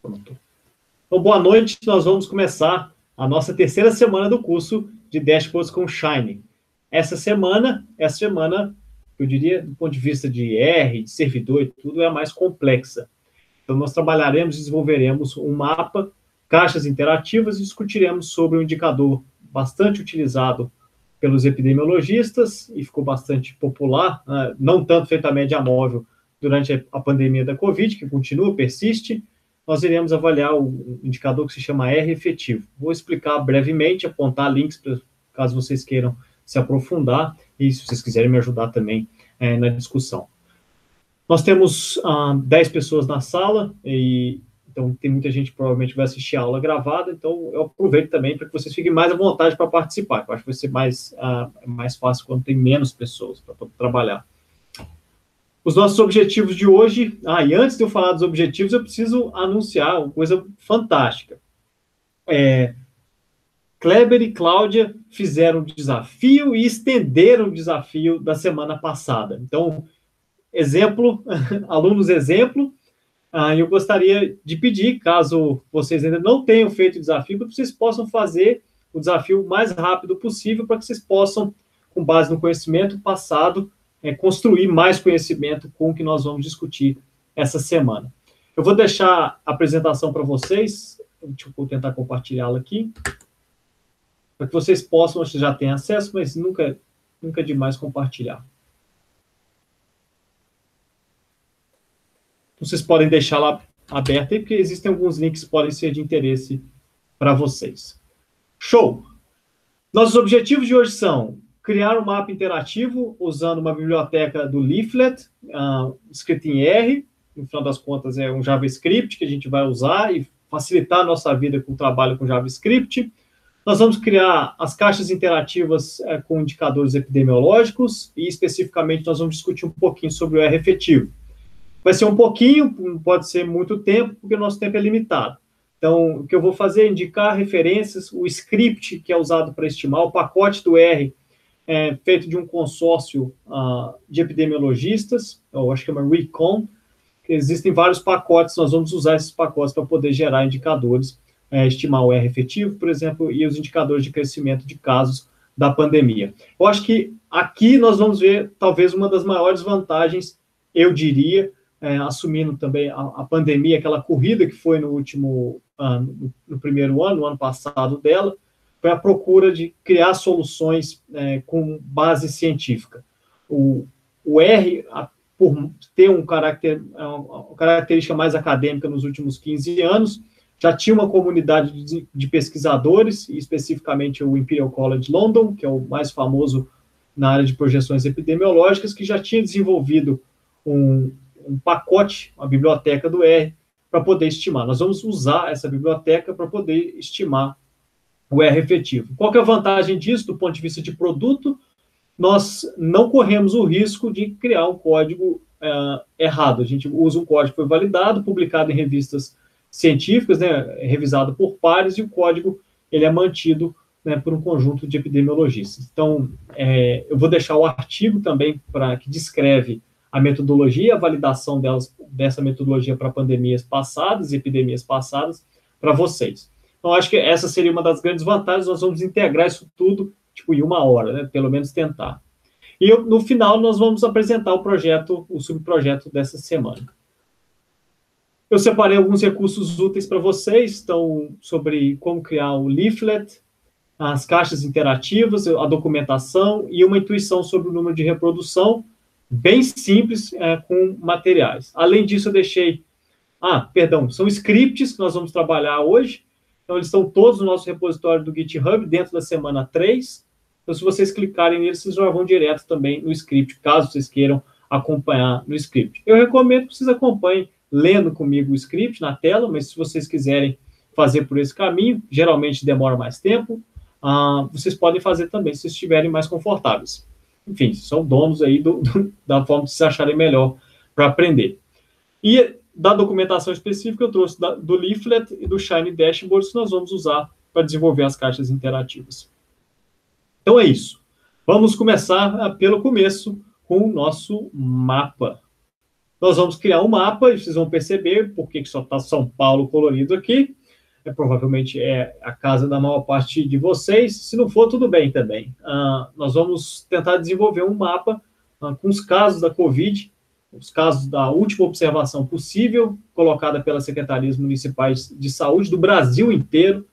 Pronto. Então, boa noite, nós vamos começar a nossa terceira semana do curso de Dashboards com Shine. Essa semana, eu diria, do ponto de vista de R, de servidor e tudo, é a mais complexa. Então, nós trabalharemos e desenvolveremos um mapa, caixas interativas e discutiremos sobre um indicador bastante utilizado pelos epidemiologistas e ficou bastante popular, não tanto feito a média móvel durante a pandemia da Covid, que continua, persiste. Nós iremos avaliar o indicador que se chama R efetivo. Vou explicar brevemente, apontar links para caso vocês queiram se aprofundar e se vocês quiserem me ajudar também na discussão. Nós temos 10 pessoas na sala, então tem muita gente que provavelmente vai assistir a aula gravada, então eu aproveito também para que vocês fiquem mais à vontade para participar. Eu acho que vai ser mais fácil quando tem menos pessoas para trabalhar. Os nossos objetivos de hoje... e antes de eu falar dos objetivos, eu preciso anunciar uma coisa fantástica. Kleber e Cláudia fizeram o desafio e estenderam o desafio da semana passada. Então, exemplo, alunos exemplo, eu gostaria de pedir, caso vocês ainda não tenham feito o desafio, que vocês possam fazer o desafio o mais rápido possível, para que vocês possam, com base no conhecimento passado, construir mais conhecimento com o que nós vamos discutir essa semana. Eu vou deixar a apresentação para vocês, deixa eu tentar compartilhá-la aqui, para que vocês possam, vocês já têm acesso, mas nunca é demais compartilhar. Vocês podem deixar lá aberta aí, porque existem alguns links que podem ser de interesse para vocês. Show! Nossos objetivos de hoje são criar um mapa interativo usando uma biblioteca do Leaflet, escrita em R, no final das contas é um JavaScript que a gente vai usar e facilitar a nossa vida com o trabalho com JavaScript. Nós vamos criar as caixas interativas com indicadores epidemiológicos e, especificamente, nós vamos discutir um pouquinho sobre o R efetivo. Vai ser um pouquinho, não pode ser muito tempo, porque o nosso tempo é limitado. Então, o que eu vou fazer é indicar referências, o script que é usado para estimar, o pacote do R, feito de um consórcio de epidemiologistas, eu acho que chama Recon. Existem vários pacotes, nós vamos usar esses pacotes para poder gerar indicadores, estimar o R efetivo, por exemplo, e os indicadores de crescimento de casos da pandemia. Eu acho que aqui nós vamos ver, talvez, uma das maiores vantagens, eu diria, assumindo também a pandemia, aquela corrida que foi no último ano, no primeiro ano, no ano passado dela, foi a procura de criar soluções com base científica. O R, por ter uma característica mais acadêmica nos últimos 15 anos, já tinha uma comunidade de pesquisadores, e especificamente o Imperial College London, que é o mais famoso na área de projeções epidemiológicas, que já tinha desenvolvido um pacote, uma biblioteca do R, para poder estimar. Nós vamos usar essa biblioteca para poder estimar o R efetivo. Qual que é a vantagem disso, do ponto de vista de produto? Nós não corremos o risco de criar um código errado. A gente usa um código que foi validado, publicado em revistas científicas, revisado por pares, e o código ele é mantido por um conjunto de epidemiologistas. Então, eu vou deixar o artigo também que descreve a metodologia, a validação dessa metodologia para pandemias passadas e epidemias passadas para vocês. Então, acho que essa seria uma das grandes vantagens. Nós vamos integrar isso tudo em 1 hora, pelo menos tentar. E no final, nós vamos apresentar o subprojeto dessa semana. Eu separei alguns recursos úteis para vocês, então, sobre como criar o leaflet, as caixas interativas, a documentação e uma intuição sobre o número de reprodução, bem simples, com materiais. Além disso, eu deixei... são scripts que nós vamos trabalhar hoje. Então, eles estão todos no nosso repositório do GitHub, dentro da semana 3. Então, se vocês clicarem neles, vocês já vão direto também no script, caso vocês queiram acompanhar no script. Eu recomendo que vocês acompanhem lendo comigo o script na tela, mas se vocês quiserem fazer por esse caminho, geralmente demora mais tempo, vocês podem fazer também, se estiverem mais confortáveis. Enfim, são donos aí da forma que vocês acharem melhor para aprender. E da documentação específica, eu trouxe do Leaflet e do Shine Dashboards, que nós vamos usar para desenvolver as caixas interativas. Então é isso. Vamos começar pelo começo, com o nosso mapa. Nós vamos criar um mapa, e vocês vão perceber por que só está São Paulo colorido aqui. Provavelmente é a casa da maior parte de vocês. Se não for, tudo bem também. Nós vamos tentar desenvolver um mapa com os casos da Covid, os casos da última observação possível, colocada pelas secretarias municipais de saúde do Brasil inteiro,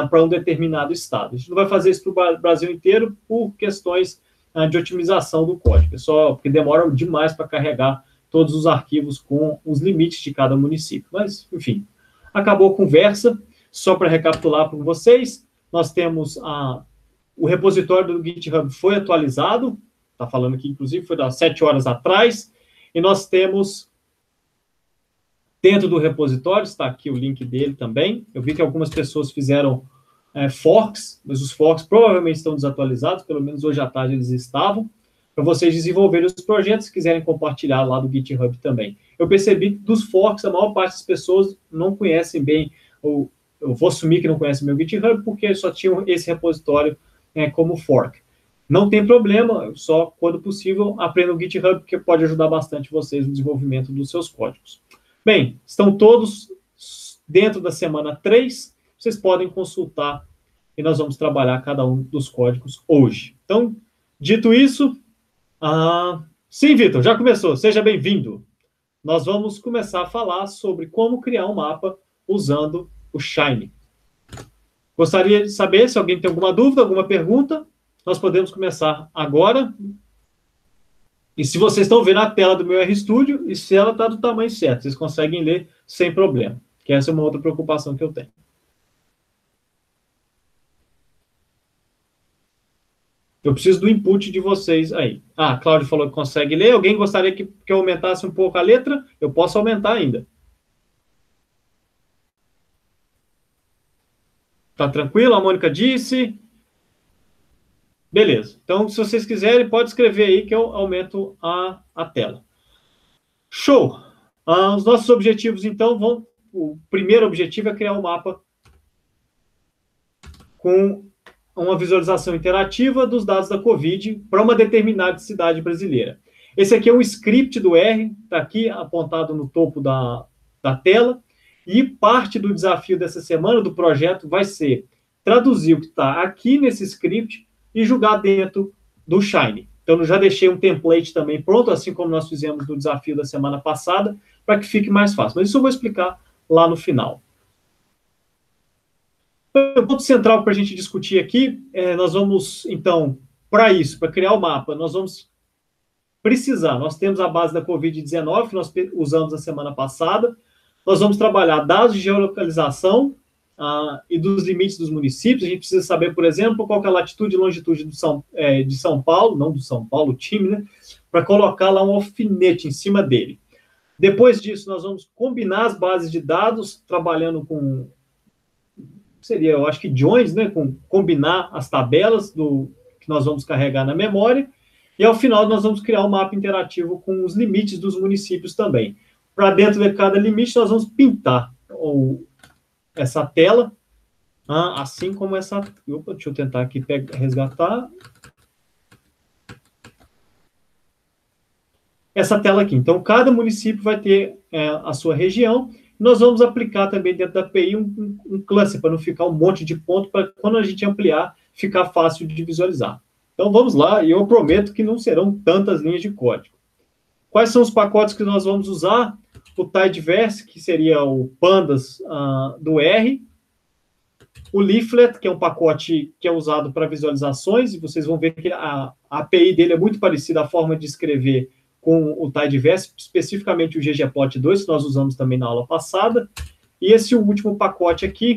para um determinado estado. A gente não vai fazer isso para o Brasil inteiro por questões de otimização do código, é só porque demora demais para carregar todos os arquivos com os limites de cada município. Mas, enfim, acabou a conversa. Só para recapitular para vocês, nós temos o repositório do GitHub foi atualizado, está falando aqui, inclusive, foi das 7 horas atrás, e nós temos, dentro do repositório, está aqui o link dele também, eu vi que algumas pessoas fizeram forks, mas os forks provavelmente estão desatualizados, pelo menos hoje à tarde eles estavam, para vocês desenvolverem os projetos, se quiserem compartilhar lá do GitHub também. Eu percebi que dos forks, a maior parte das pessoas não conhecem bem eu vou assumir que não conhece meu GitHub, porque só tinha esse repositório como fork. Não tem problema, só quando possível, aprenda o GitHub, que pode ajudar bastante vocês no desenvolvimento dos seus códigos. Bem, estão todos dentro da semana 3, vocês podem consultar, e nós vamos trabalhar cada um dos códigos hoje. Então, dito isso, sim, Vitor, já começou, seja bem-vindo. Nós vamos começar a falar sobre como criar um mapa usando o Shiny. Gostaria de saber se alguém tem alguma dúvida, alguma pergunta. Nós podemos começar agora. E se vocês estão vendo a tela do meu RStudio, e se ela está do tamanho certo, vocês conseguem ler sem problema. Que essa é uma outra preocupação que eu tenho. Eu preciso do input de vocês aí. Cláudio falou que consegue ler. Alguém gostaria que eu aumentasse um pouco a letra? Eu posso aumentar ainda. Tá tranquilo? A Mônica disse. Beleza. Então, se vocês quiserem, pode escrever aí que eu aumento a tela. Show! Os nossos objetivos, então, o primeiro objetivo é criar um mapa com uma visualização interativa dos dados da Covid para uma determinada cidade brasileira. Esse aqui é um script do R, está aqui apontado no topo da tela. E parte do desafio dessa semana, do projeto, vai ser traduzir o que está aqui nesse script e jogar dentro do Shiny. Então, eu já deixei um template também pronto, assim como nós fizemos no desafio da semana passada, para que fique mais fácil. Mas isso eu vou explicar lá no final. O ponto central para a gente discutir aqui, nós vamos, então, para isso, para criar o mapa, nós vamos precisar, nós temos a base da Covid-19, que nós usamos a semana passada. Nós vamos trabalhar dados de geolocalização e dos limites dos municípios. A gente precisa saber, por exemplo, qual que é a latitude e longitude de São Paulo, não do São Paulo, o time, né? Para colocar lá um alfinete em cima dele. Depois disso, nós vamos combinar as bases de dados, trabalhando com, eu acho que joins, né? Combinar as tabelas que nós vamos carregar na memória. E, ao final, nós vamos criar um mapa interativo com os limites dos municípios também. Para dentro de cada limite, nós vamos pintar essa tela, assim como essa... Opa, deixa eu tentar aqui resgatar. Essa tela aqui. Então, cada município vai ter a sua região. Nós vamos aplicar também dentro da API um cluster, para não ficar um monte de ponto, para quando a gente ampliar, ficar fácil de visualizar. Então, vamos lá, e eu prometo que não serão tantas linhas de código. Quais são os pacotes que nós vamos usar? O Tidyverse, que seria o Pandas do R. O Leaflet, que é um pacote que é usado para visualizações, e vocês vão ver que a API dele é muito parecida à forma de escrever com o Tidyverse, especificamente o ggplot2, que nós usamos também na aula passada. E esse último pacote aqui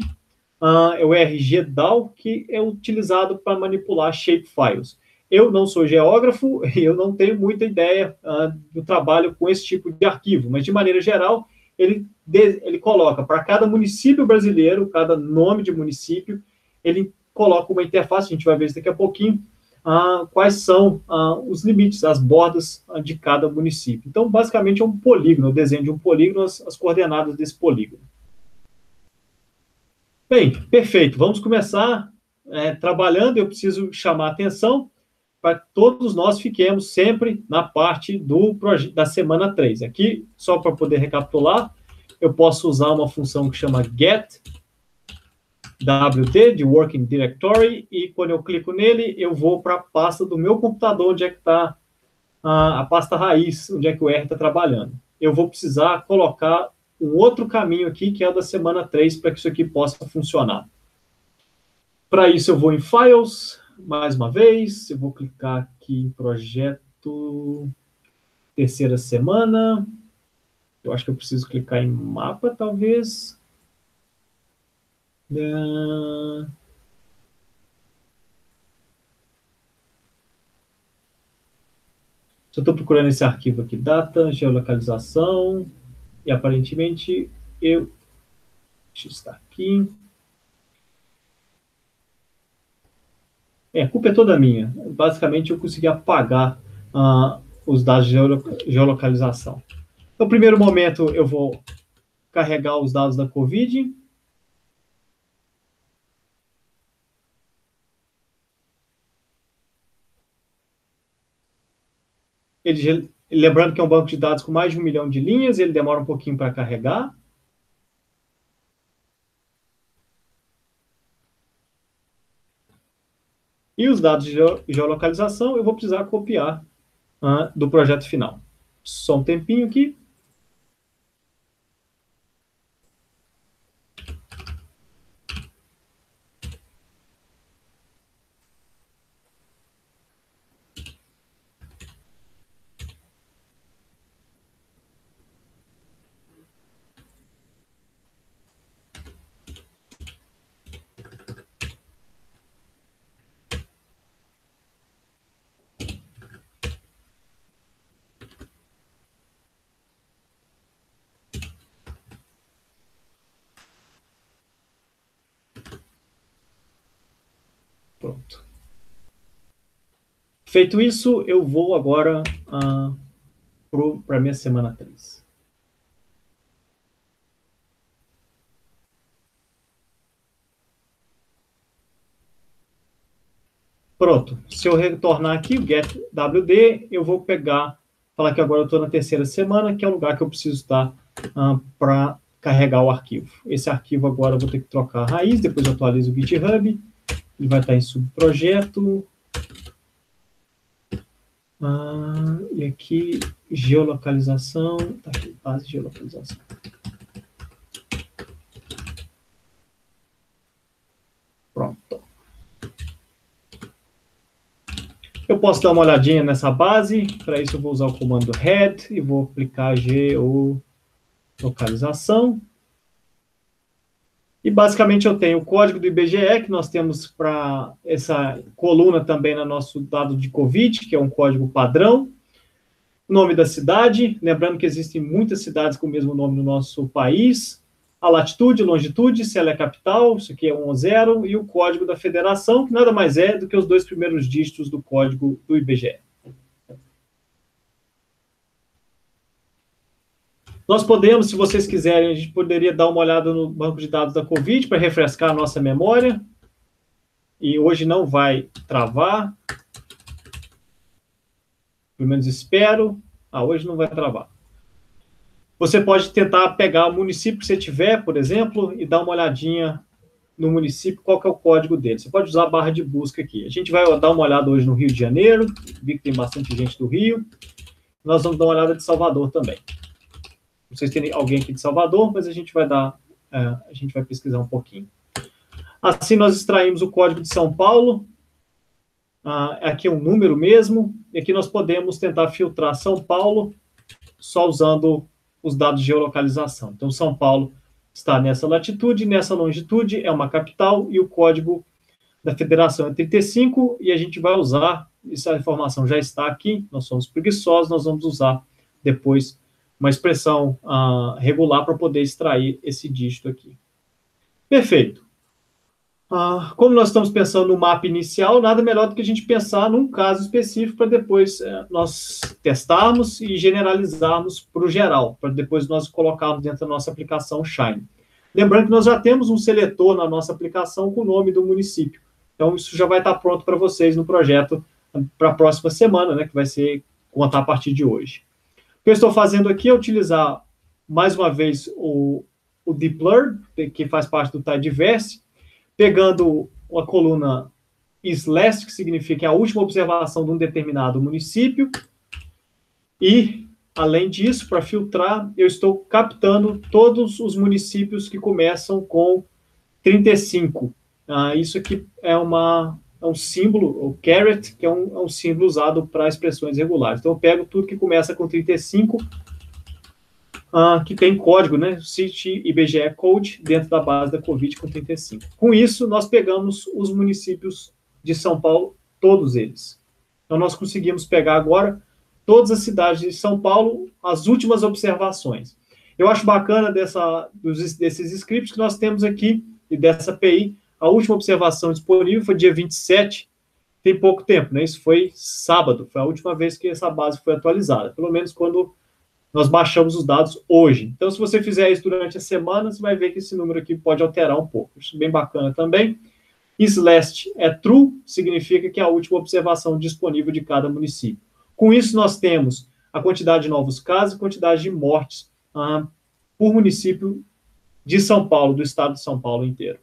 é o RGDAO, que é utilizado para manipular shapefiles. Eu não sou geógrafo e eu não tenho muita ideia do trabalho com esse tipo de arquivo, mas, de maneira geral, ele coloca para cada município brasileiro, cada nome de município, ele coloca uma interface, a gente vai ver isso daqui a pouquinho, quais são os limites, as bordas de cada município. Então, basicamente, é um polígono, o desenho de um polígono, as coordenadas desse polígono. Bem, perfeito. Vamos começar trabalhando. Eu preciso chamar a atenção para que todos nós fiquemos sempre na parte da semana 3. Aqui, só para poder recapitular, eu posso usar uma função que chama get wd, de Working Directory, e quando eu clico nele, eu vou para a pasta do meu computador, onde é que está a pasta raiz, onde é que o R está trabalhando. Eu vou precisar colocar um outro caminho aqui, que é o da semana 3, para que isso aqui possa funcionar. Para isso, eu vou em Files, mais uma vez, eu vou clicar aqui em Projeto, terceira semana. Eu acho que eu preciso clicar em Mapa, talvez. Só estou procurando esse arquivo aqui, data, geolocalização, e aparentemente deixa eu estar aqui. A culpa é toda minha. Basicamente, eu consegui apagar os dados de geolocalização. No primeiro momento, eu vou carregar os dados da COVID. Lembrando que é um banco de dados com mais de 1 milhão de linhas, ele demora um pouquinho para carregar. E os dados de geolocalização eu vou precisar copiar do projeto final. Só um tempinho aqui. Pronto. Feito isso, eu vou agora para a minha semana 3. Pronto. Se eu retornar aqui, o getWD, eu vou falar que agora eu estou na terceira semana, que é o lugar que eu preciso estar para carregar o arquivo. Esse arquivo agora eu vou ter que trocar a raiz, depois eu atualizo o GitHub, ele vai estar em subprojeto. E aqui, geolocalização, tá aqui, base de geolocalização. Pronto. Eu posso dar uma olhadinha nessa base, para isso eu vou usar o comando head e vou aplicar geolocalização. E basicamente eu tenho o código do IBGE, que nós temos para essa coluna também no nosso dado de COVID, que é um código padrão. Nome da cidade, lembrando que existem muitas cidades com o mesmo nome no nosso país. A latitude, longitude, se ela é capital, isso aqui é 1 ou 0, e o código da federação, que nada mais é do que os 2 primeiros dígitos do código do IBGE. Nós podemos, se vocês quiserem, a gente poderia dar uma olhada no banco de dados da COVID para refrescar a nossa memória. E hoje não vai travar. Pelo menos espero. Hoje não vai travar. Você pode tentar pegar o município que você tiver, por exemplo, e dar uma olhadinha no município, qual que é o código dele. Você pode usar a barra de busca aqui. A gente vai dar uma olhada hoje no Rio de Janeiro. Vi que tem bastante gente do Rio. Nós vamos dar uma olhada de Salvador também. Não sei se tem alguém aqui de Salvador, mas a gente vai pesquisar um pouquinho. Assim, nós extraímos o código de São Paulo. Aqui é um número mesmo. E aqui nós podemos tentar filtrar São Paulo só usando os dados de geolocalização. Então, São Paulo está nessa latitude, nessa longitude, é uma capital, e o código da federação é 35, e a gente vai usar, essa informação já está aqui, nós somos preguiçosos, nós vamos usar depois uma expressão regular para poder extrair esse dígito aqui. Perfeito. Como nós estamos pensando no mapa inicial, nada melhor do que a gente pensar num caso específico para depois nós testarmos e generalizarmos para o geral, para depois nós colocarmos dentro da nossa aplicação Shine. Lembrando que nós já temos um seletor na nossa aplicação com o nome do município. Então, isso já vai estar pronto para vocês no projeto para a próxima semana, né, que vai ser contar a partir de hoje. O que eu estou fazendo aqui é utilizar, mais uma vez, o Deep Learn, que faz parte do Tidyverse, pegando uma coluna is-last, que significa a última observação de um determinado município, e, além disso, para filtrar, eu estou captando todos os municípios que começam com 35. Isso aqui é um símbolo, o caret, que é um símbolo usado para expressões regulares. Então, eu pego tudo que começa com 35, que tem código, né? CIT IBGE Code, dentro da base da Covid com 35. Com isso, nós pegamos os municípios de São Paulo, todos eles. Então, nós conseguimos pegar agora todas as cidades de São Paulo, as últimas observações. Eu acho bacana desses scripts que nós temos aqui, e dessa API, a última observação disponível foi dia 27, tem pouco tempo, né? Isso foi sábado, foi a última vez que essa base foi atualizada, pelo menos quando nós baixamos os dados hoje. Então, se você fizer isso durante a semana, você vai ver que esse número aqui pode alterar um pouco. Isso é bem bacana também. Is-last é true, significa que é a última observação disponível de cada município. Com isso, nós temos a quantidade de novos casos e quantidade de mortes por município de São Paulo, do estado de São Paulo inteiro.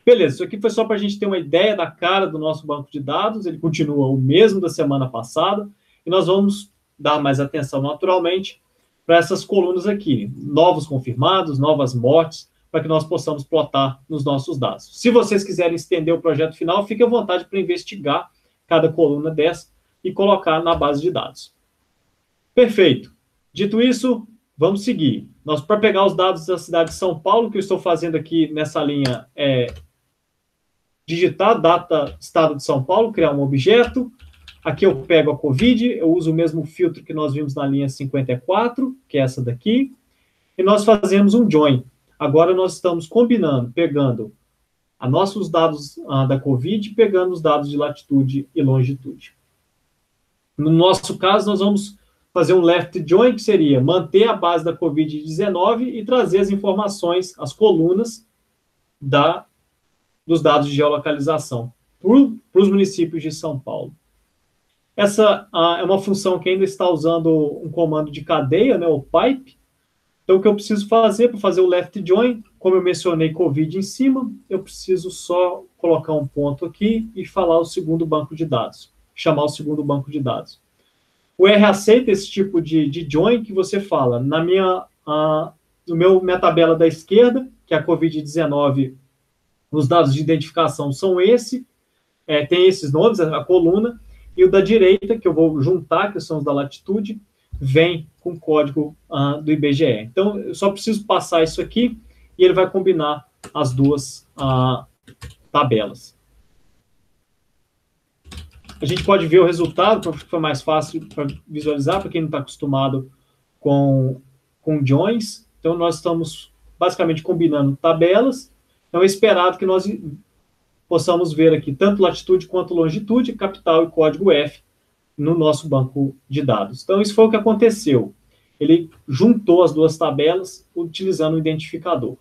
Beleza, isso aqui foi só para a gente ter uma ideia da cara do nosso banco de dados, ele continua o mesmo da semana passada, e nós vamos dar mais atenção, naturalmente, para essas colunas aqui, novos confirmados, novas mortes, para que nós possamos plotar nos nossos dados. Se vocês quiserem estender o projeto final, fique à vontade para investigar cada coluna dessa e colocar na base de dados. Perfeito. Dito isso, vamos seguir. Nós, para pegar os dados da cidade de São Paulo, o que eu estou fazendo aqui nessa linha é digitar data estado de São Paulo, criar um objeto. Aqui eu pego a Covid, eu uso o mesmo filtro que nós vimos na linha 54, que é essa daqui, e nós fazemos um join. Agora nós estamos combinando, pegando nossos dados da Covid, pegando os dados de latitude e longitude. No nosso caso, nós vamos fazer um left join, que seria manter a base da Covid-19 e trazer as informações, as colunas dos dados de geolocalização para os municípios de São Paulo. Essa é uma função que ainda está usando um comando de cadeia, né, o pipe. Então, o que eu preciso fazer para fazer o left join, como eu mencionei Covid em cima, eu preciso só colocar um ponto aqui e falar o segundo banco de dados, chamar o segundo banco de dados. O R aceita esse tipo de join que você fala. Minha tabela da esquerda, que é a Covid-19, os dados de identificação são tem esses nomes, a coluna, e o da direita, que eu vou juntar, que são os da latitude, vem com o código do IBGE. Então, eu só preciso passar isso aqui e ele vai combinar as duas tabelas. A gente pode ver o resultado, porque foi mais fácil para visualizar, para quem não está acostumado com joins. Então, nós estamos basicamente combinando tabelas. Então, é esperado que nós possamos ver aqui tanto latitude quanto longitude, capital e código F no nosso banco de dados. Então, isso foi o que aconteceu. Ele juntou as duas tabelas utilizando o identificador.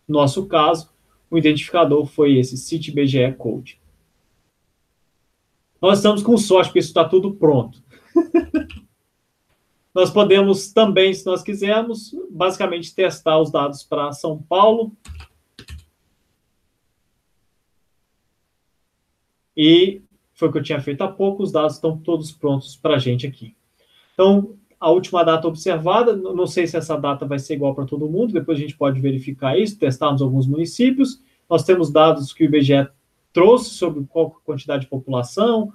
No nosso caso, o identificador foi esse CIT IBGE Code. Nós estamos com sorte, porque isso está tudo pronto. Nós podemos também, se nós quisermos, basicamente testar os dados para São Paulo. E foi o que eu tinha feito há pouco, os dados estão todos prontos para a gente aqui. Então, a última data observada, não sei se essa data vai ser igual para todo mundo, depois a gente pode verificar isso, testarmos alguns municípios. Nós temos dados que o IBGE trouxe sobre qual quantidade de população,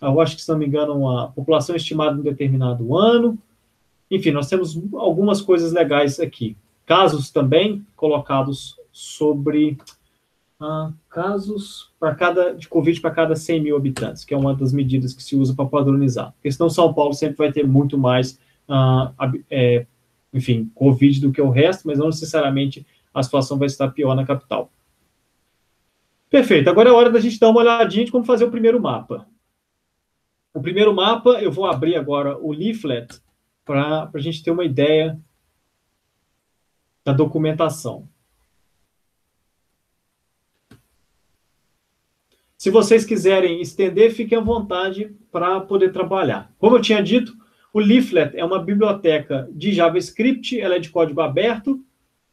eu acho que, se não me engano, a população estimada em um determinado ano. Enfim, nós temos algumas coisas legais aqui. Casos também colocados sobre casos de Covid para cada 100 mil habitantes, que é uma das medidas que se usa para padronizar. Porque senão São Paulo sempre vai ter muito mais, Covid do que o resto, mas não necessariamente a situação vai estar pior na capital. Perfeito, agora é hora da gente dar uma olhadinha de como fazer o primeiro mapa. O primeiro mapa, eu vou abrir agora o leaflet para a gente ter uma ideia da documentação. Se vocês quiserem estender, fiquem à vontade para poder trabalhar. Como eu tinha dito, o Leaflet é uma biblioteca de JavaScript, ela é de código aberto,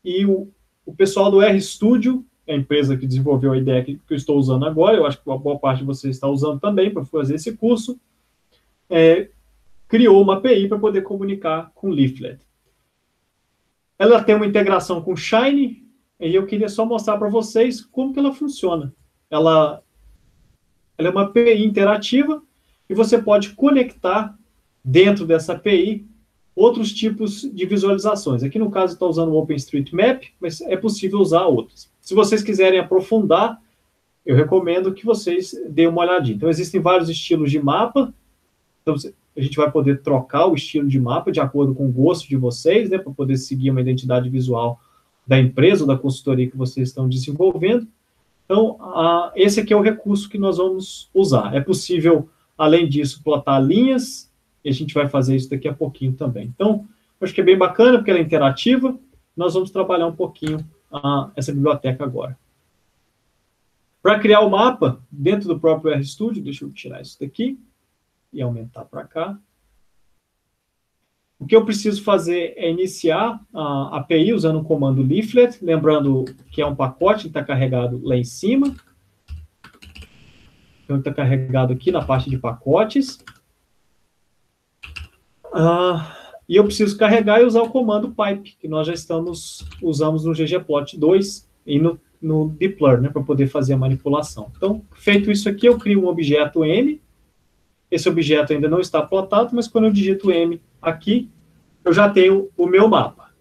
e o pessoal do RStudio, a empresa que desenvolveu a ideia que eu estou usando agora, eu acho que uma boa parte de vocês está usando também para fazer esse curso, criou uma API para poder comunicar com o Leaflet. Ela tem uma integração com Shiny, e eu queria só mostrar para vocês como que ela funciona. Ela é uma API interativa, e você pode conectar dentro dessa API outros tipos de visualizações. Aqui, no caso, estou usando o OpenStreetMap, mas é possível usar outros. Se vocês quiserem aprofundar, eu recomendo que vocês deem uma olhadinha. Então, existem vários estilos de mapa. Então, a gente vai poder trocar o estilo de mapa de acordo com o gosto de vocês, né, para poder seguir uma identidade visual da empresa ou da consultoria que vocês estão desenvolvendo. Então, esse aqui é o recurso que nós vamos usar. É possível, além disso, plotar linhas, e a gente vai fazer isso daqui a pouquinho também. Então, acho que é bem bacana, porque ela é interativa. Nós vamos trabalhar um pouquinho essa biblioteca agora. Para criar o mapa, dentro do próprio RStudio, deixa eu tirar isso daqui e aumentar para cá. O que eu preciso fazer é iniciar a API usando o comando leaflet, lembrando que é um pacote que está carregado lá em cima. Então, está carregado aqui na parte de pacotes. E eu preciso carregar e usar o comando pipe, que nós já usamos no ggplot 2 e no dplyr, né, para poder fazer a manipulação. Então, feito isso aqui, eu crio um objeto M. Esse objeto ainda não está plotado, mas quando eu digito M aqui, eu já tenho o meu mapa.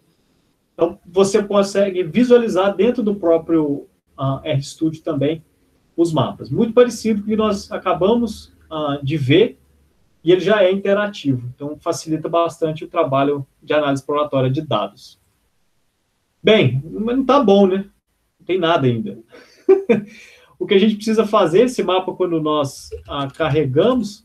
Então, você consegue visualizar dentro do próprio RStudio também os mapas. Muito parecido com o que nós acabamos de ver, e ele já é interativo. Então, facilita bastante o trabalho de análise exploratória de dados. Bem, mas não está bom, né? Não tem nada ainda. O que a gente precisa fazer, esse mapa, quando nós carregamos,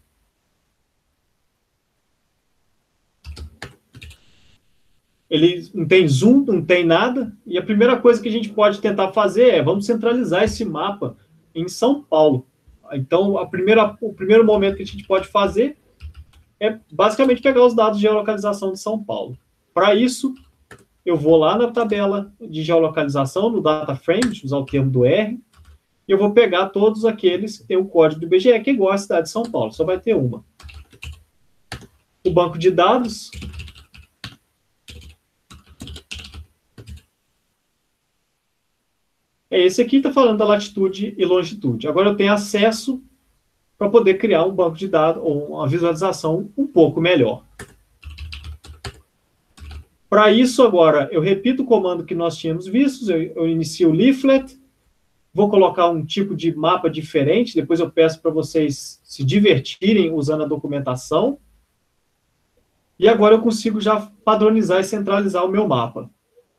ele não tem zoom, não tem nada, e a primeira coisa que a gente pode tentar fazer é, vamos centralizar esse mapa em São Paulo. Então, o primeiro momento que a gente pode fazer é basicamente pegar os dados de geolocalização de São Paulo. Para isso, eu vou lá na tabela de geolocalização, no data frame, deixa eu usar o termo do R, e eu vou pegar todos aqueles que tem o código do IBGE, que é igual à cidade de São Paulo, só vai ter uma. O banco de dados esse aqui, está falando da latitude e longitude. Agora eu tenho acesso para poder criar um banco de dados ou uma visualização um pouco melhor. Para isso, agora, eu repito o comando que nós tínhamos visto, eu inicio o leaflet, vou colocar um tipo de mapa diferente, depois eu peço para vocês se divertirem usando a documentação, e agora eu consigo já padronizar e centralizar o meu mapa.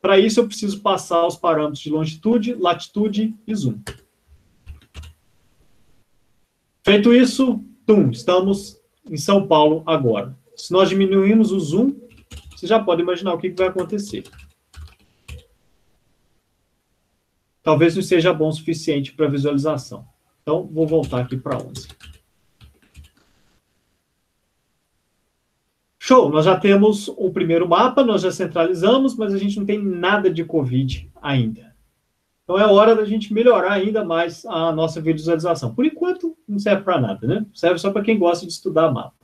Para isso, eu preciso passar os parâmetros de longitude, latitude e zoom. Feito isso, estamos em São Paulo agora. Se nós diminuirmos o zoom, você já pode imaginar o que vai acontecer. Talvez não seja bom o suficiente para visualização. Então, vou voltar aqui para 11. Show! Nós já temos o primeiro mapa, nós já centralizamos, mas a gente não tem nada de Covid ainda. Então, é hora da gente melhorar ainda mais a nossa visualização. Por enquanto, não serve para nada, né? Serve só para quem gosta de estudar mapa.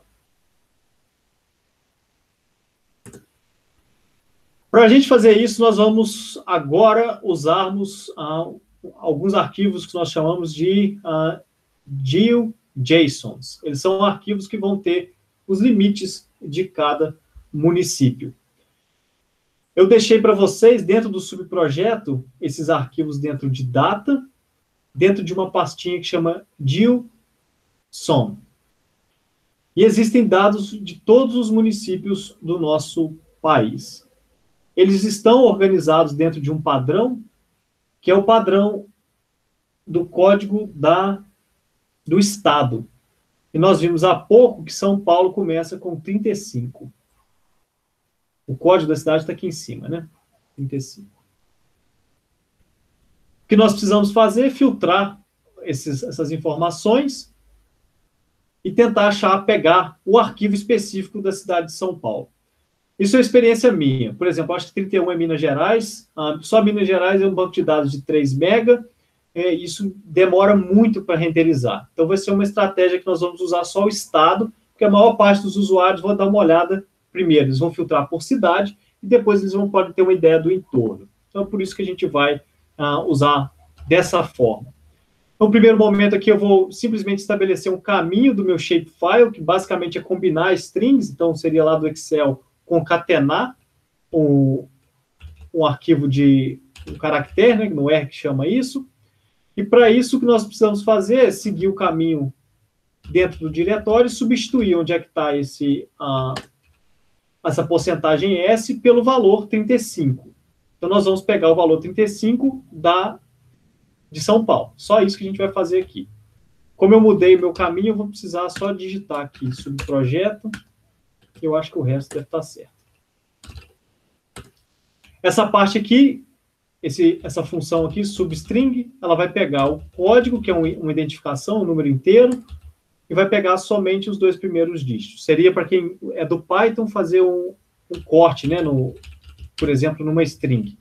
Para a gente fazer isso, nós vamos agora usarmos alguns arquivos que nós chamamos de GeoJSONs. Eles são arquivos que vão ter os limites de cada município. Eu deixei para vocês, dentro do subprojeto, esses arquivos dentro de data, dentro de uma pastinha que chama GeoSON. E existem dados de todos os municípios do nosso país. Eles estão organizados dentro de um padrão, que é o padrão do código do estado. E nós vimos há pouco que São Paulo começa com 35. O código da cidade está aqui em cima, né? 35. O que nós precisamos fazer é filtrar essas informações e tentar pegar o arquivo específico da cidade de São Paulo. Isso é experiência minha. Por exemplo, acho que 31 é Minas Gerais, só Minas Gerais é um banco de dados de 3 mega, isso demora muito para renderizar. Então, vai ser uma estratégia que nós vamos usar só o estado, porque a maior parte dos usuários vão dar uma olhada primeiro, eles vão filtrar por cidade e depois eles podem ter uma ideia do entorno. Então, é por isso que a gente vai usar dessa forma. No primeiro momento aqui, eu vou simplesmente estabelecer um caminho do meu shapefile, que basicamente é combinar strings, então seria lá do Excel concatenar um arquivo de um caractere, né, no R que chama isso. E para isso, o que nós precisamos fazer é seguir o caminho dentro do diretório e substituir onde é que está essa porcentagem S pelo valor 35. Então, nós vamos pegar o valor 35 de São Paulo. Só isso que a gente vai fazer aqui. Como eu mudei o meu caminho, eu vou precisar só digitar aqui subprojeto. Eu acho que o resto deve estar certo. Essa parte aqui, essa função aqui, substring, ela vai pegar o código, que é uma identificação, um número inteiro, e vai pegar somente os 2 primeiros dígitos. Seria para quem é do Python fazer um corte, né, por exemplo, numa string.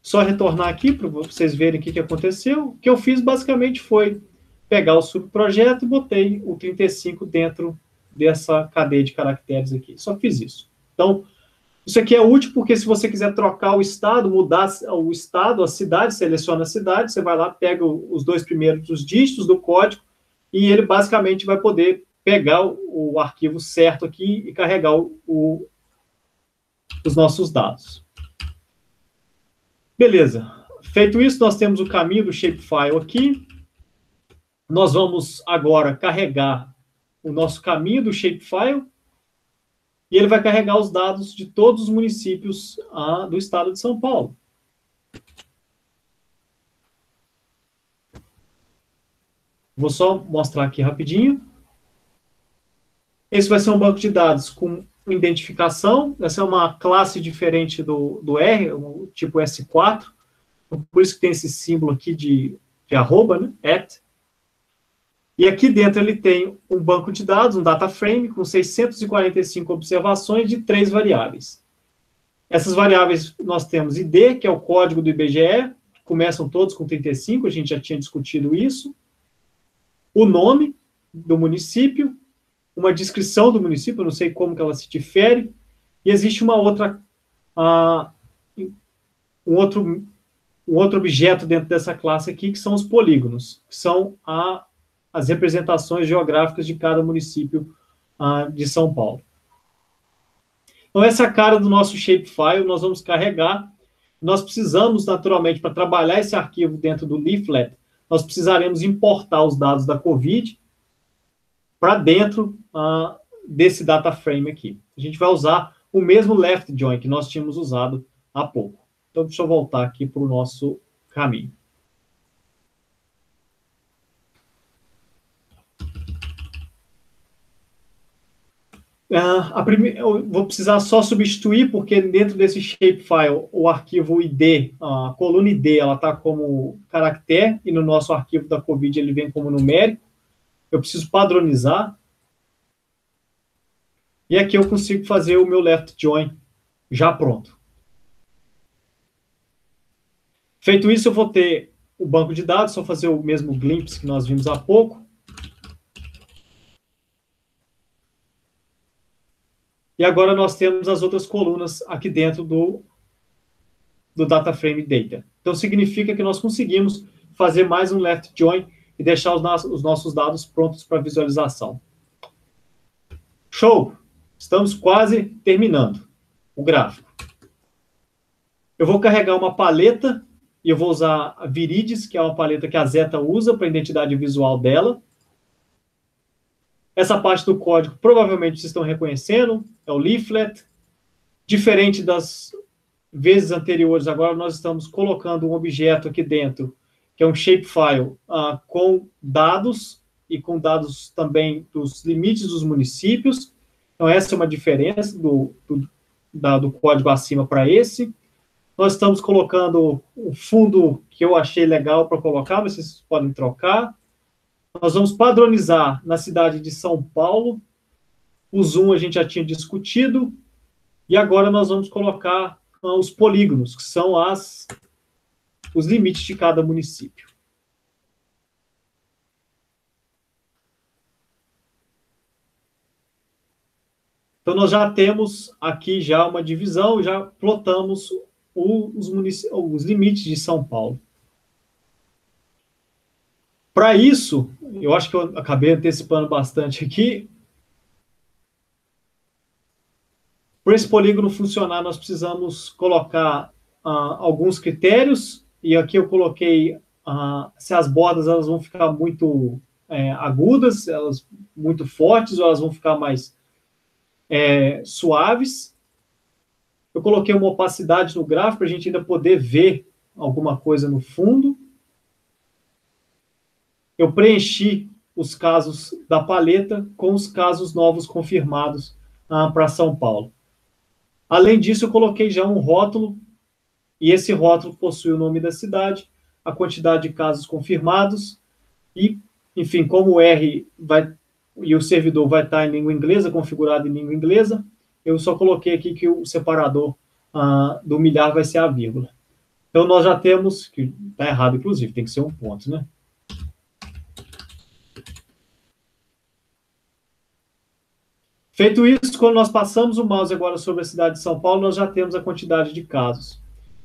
Só retornar aqui para vocês verem o que aconteceu. O que eu fiz basicamente foi pegar o subprojeto e botei o 35 dentro dessa cadeia de caracteres aqui. Só fiz isso. Então, isso aqui é útil porque se você quiser trocar o estado, mudar o estado, a cidade, seleciona a cidade, você vai lá, pega os 2 primeiros dígitos do código e ele basicamente vai poder pegar o arquivo certo aqui e carregar os nossos dados. Beleza. Feito isso, nós temos o caminho do shapefile aqui. Nós vamos agora carregar o nosso caminho do shapefile e ele vai carregar os dados de todos os municípios do estado de São Paulo. Vou só mostrar aqui rapidinho. Esse vai ser um banco de dados com identificação. Essa é uma classe diferente do R, o tipo S4. Por isso que tem esse símbolo aqui de arroba, né? @ E aqui dentro ele tem um banco de dados, um data frame, com 645 observações de 3 variáveis. Essas variáveis nós temos ID, que é o código do IBGE, começam todos com 35, a gente já tinha discutido isso. O nome do município, uma descrição do município, eu não sei como que ela se difere, e existe uma outra, um outro objeto dentro dessa classe aqui, que são os polígonos, que são as representações geográficas de cada município de São Paulo. Então, essa é a cara do nosso shapefile, nós vamos carregar. Nós precisamos, naturalmente, para trabalhar esse arquivo dentro do leaflet, nós precisaremos importar os dados da COVID para dentro desse data frame aqui. A gente vai usar o mesmo left join que nós tínhamos usado há pouco. Então, deixa eu voltar aqui para o nosso caminho. Eu vou precisar só substituir, porque dentro desse shapefile, o arquivo ID, a coluna ID, ela está como caractere, e no nosso arquivo da COVID ele vem como numérico. Eu preciso padronizar. E aqui eu consigo fazer o meu left join já pronto. Feito isso, eu vou ter o banco de dados, só fazer o mesmo glimpse que nós vimos há pouco. E agora nós temos as outras colunas aqui dentro do data frame data. Então, significa que nós conseguimos fazer mais um left join e deixar os nossos dados prontos para visualização. Show! Estamos quase terminando o gráfico. Eu vou carregar uma paleta e eu vou usar a Viridis, que é uma paleta que a Zeta usa para a identidade visual dela. Essa parte do código, provavelmente vocês estão reconhecendo, é o leaflet. Diferente das vezes anteriores, agora nós estamos colocando um objeto aqui dentro, que é um shapefile com dados, e com dados também dos limites dos municípios. Então, essa é uma diferença do código acima para esse. Nós estamos colocando o fundo que eu achei legal para colocar, vocês podem trocar. Nós vamos padronizar na cidade de São Paulo. O Zoom a gente já tinha discutido. E agora nós vamos colocar os polígonos, que são os limites de cada município. Então, nós já temos aqui já uma divisão, já plotamos os limites de São Paulo. Para isso, eu acho que eu acabei antecipando bastante aqui. Para esse polígono funcionar, nós precisamos colocar alguns critérios, e aqui eu coloquei se as bordas elas vão ficar muito agudas, elas muito fortes, ou elas vão ficar mais suaves. Eu coloquei uma opacidade no gráfico para a gente ainda poder ver alguma coisa no fundo. Eu preenchi os casos da paleta com os casos novos confirmados para São Paulo. Além disso, eu coloquei já um rótulo, e esse rótulo possui o nome da cidade, a quantidade de casos confirmados, e, enfim, como o R e o servidor vai estar em língua inglesa, configurado em língua inglesa, eu só coloquei aqui que o separador do milhar vai ser a vírgula. Então, nós já temos, que está errado, inclusive, tem que ser um ponto, né? Feito isso, quando nós passamos o mouse agora sobre a cidade de São Paulo, nós já temos a quantidade de casos.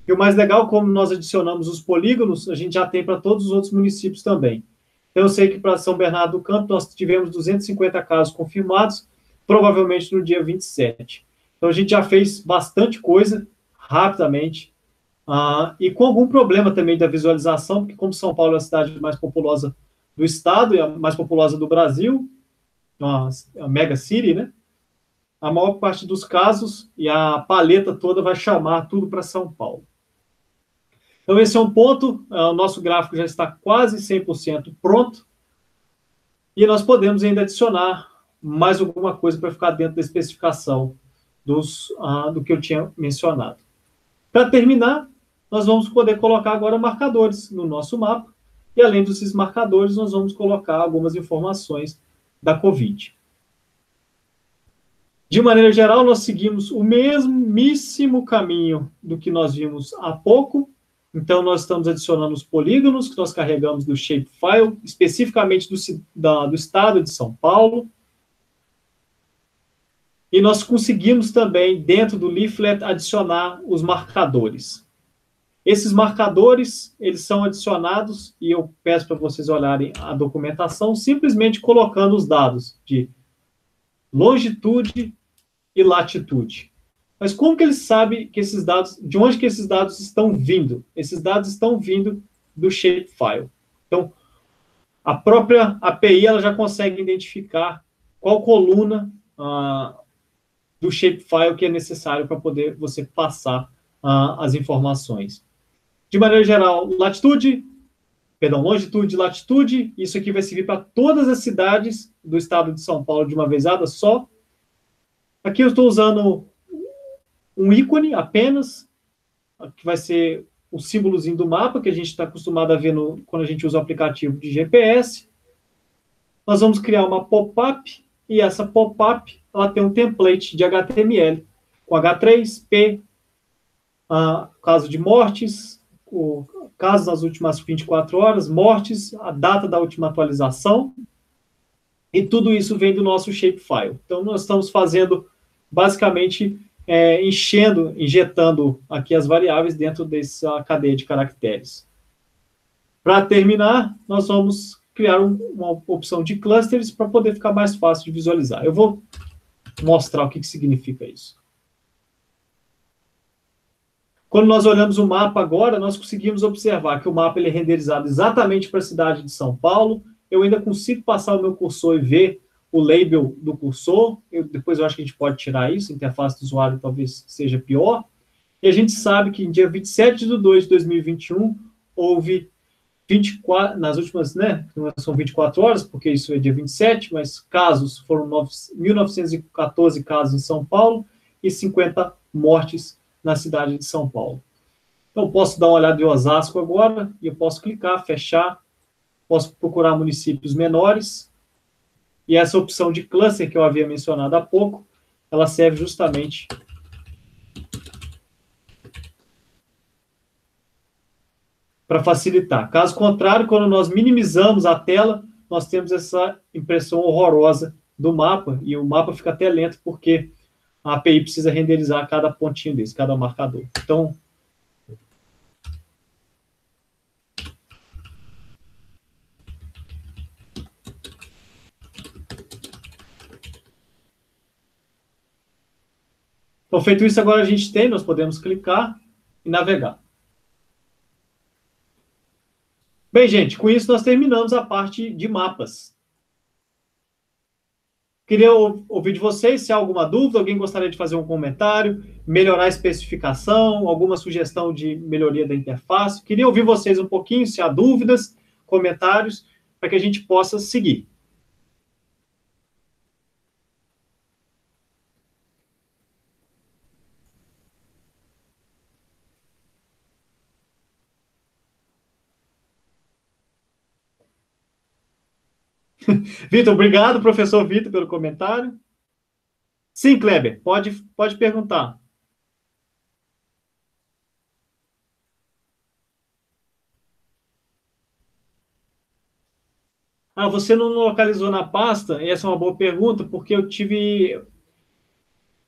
E o mais legal, como nós adicionamos os polígonos, a gente já tem para todos os outros municípios também. Então, eu sei que para São Bernardo do Campo, nós tivemos 250 casos confirmados, provavelmente no dia 27. Então, a gente já fez bastante coisa, rapidamente, e com algum problema também da visualização, porque como São Paulo é a cidade mais populosa do estado e a mais populosa do Brasil, a mega city, né? A maior parte dos casos e a paleta toda vai chamar tudo para São Paulo. Então, esse é um ponto. O nosso gráfico já está quase 100% pronto. E nós podemos ainda adicionar mais alguma coisa para ficar dentro da especificação do que eu tinha mencionado. Para terminar, nós vamos poder colocar agora marcadores no nosso mapa. E, além desses marcadores, nós vamos colocar algumas informações da Covid. De maneira geral, nós seguimos o mesmíssimo caminho do que nós vimos há pouco. Então, nós estamos adicionando os polígonos que nós carregamos do shapefile, especificamente do estado de São Paulo. E nós conseguimos também, dentro do leaflet, adicionar os marcadores. Esses marcadores, eles são adicionados, e eu peço para vocês olharem a documentação, simplesmente colocando os dados de longitude e latitude. Mas como que ele sabe que esses dados, de onde que esses dados estão vindo? Esses dados estão vindo do shapefile. Então, a própria API ela já consegue identificar qual coluna do shapefile que é necessário para poder você passar as informações. De maneira geral, longitude e latitude, isso aqui vai servir para todas as cidades do estado de São Paulo de uma vezada só. Aqui eu estou usando um ícone apenas, que vai ser o símbolozinho do mapa, que a gente está acostumado a ver quando a gente usa o aplicativo de GPS. Nós vamos criar uma pop-up, e essa pop-up ela tem um template de HTML, com H3, P, caso de mortes, o caso das últimas 24 horas, mortes, a data da última atualização, e tudo isso vem do nosso shapefile. Então, nós estamos fazendo, basicamente, injetando aqui as variáveis dentro dessa cadeia de caracteres. Para terminar, nós vamos criar uma opção de clusters para poder ficar mais fácil de visualizar. Eu vou mostrar o que significa isso. Quando nós olhamos o mapa agora, nós conseguimos observar que o mapa ele é renderizado exatamente para a cidade de São Paulo. Eu ainda consigo passar o meu cursor e ver o label do cursor. Depois eu acho que a gente pode tirar isso, a interface do usuário talvez seja pior. E a gente sabe que em dia 27/2/2021 houve 24, nas últimas, né, não são 24 horas, porque isso é dia 27, mas casos foram 1.914 casos em São Paulo e 50 mortes na cidade de São Paulo. Então, eu posso dar uma olhada em Osasco agora, e eu posso clicar, fechar, posso procurar municípios menores, e essa opção de cluster que eu havia mencionado há pouco, ela serve justamente para facilitar. Caso contrário, quando nós minimizamos a tela, nós temos essa impressão horrorosa do mapa, e o mapa fica até lento, porque a API precisa renderizar cada pontinho desse, cada marcador. Então, feito isso, agora a gente tem, nós podemos clicar e navegar. Bem, gente, com isso nós terminamos a parte de mapas. Queria ouvir de vocês se há alguma dúvida, alguém gostaria de fazer um comentário, melhorar a especificação, alguma sugestão de melhoria da interface. Queria ouvir vocês um pouquinho, se há dúvidas, comentários, para que a gente possa seguir. Vitor, obrigado, professor Vitor, pelo comentário. Sim, Kleber, pode perguntar. Ah, você não localizou na pasta? Essa é uma boa pergunta, porque eu tive...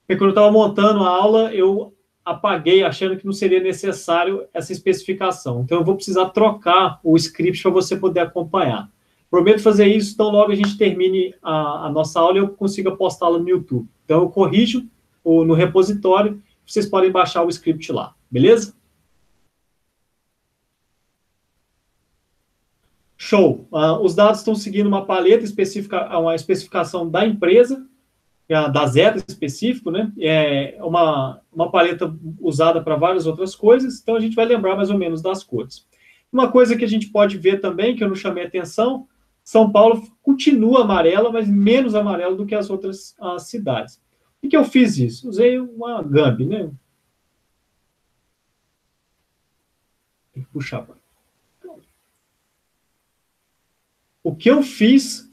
Quando eu estava montando a aula, eu apaguei, achando que não seria necessário essa especificação. Então, eu vou precisar trocar o script para você poder acompanhar. Prometo fazer isso, então logo a gente termine a nossa aula e eu consiga postá-la no YouTube. Então, eu corrijo no repositório, vocês podem baixar o script lá, beleza? Show! Os dados estão seguindo uma paleta específica, uma especificação da empresa, da Zeta específico, né? É uma paleta usada para várias outras coisas, então a gente vai lembrar mais ou menos das cores. Uma coisa que a gente pode ver também, que eu não chamei atenção, São Paulo continua amarela, mas menos amarelo do que as outras cidades. Por que eu fiz isso? Usei uma Gambi, né? Tem que puxar. O que eu fiz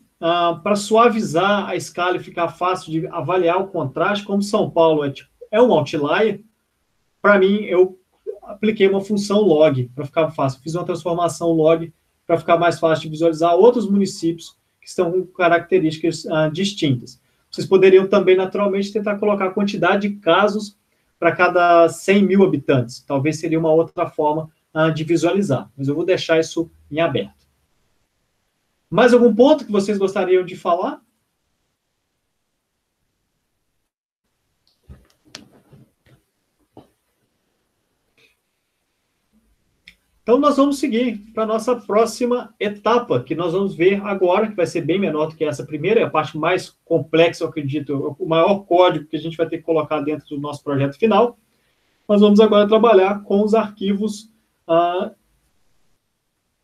para suavizar a escala e ficar fácil de avaliar o contraste, como São Paulo é um outlier, para mim, eu apliquei uma função log para ficar fácil. Fiz uma transformação log para ficar mais fácil de visualizar outros municípios que estão com características distintas. Vocês poderiam também, naturalmente, tentar colocar a quantidade de casos para cada 100 mil habitantes. Talvez seria uma outra forma de visualizar, mas eu vou deixar isso em aberto. Mais algum ponto que vocês gostariam de falar? Então, nós vamos seguir para a nossa próxima etapa, que nós vamos ver agora, que vai ser bem menor do que essa primeira, é a parte mais complexa, eu acredito, o maior código que a gente vai ter que colocar dentro do nosso projeto final. Nós vamos agora trabalhar com os arquivos,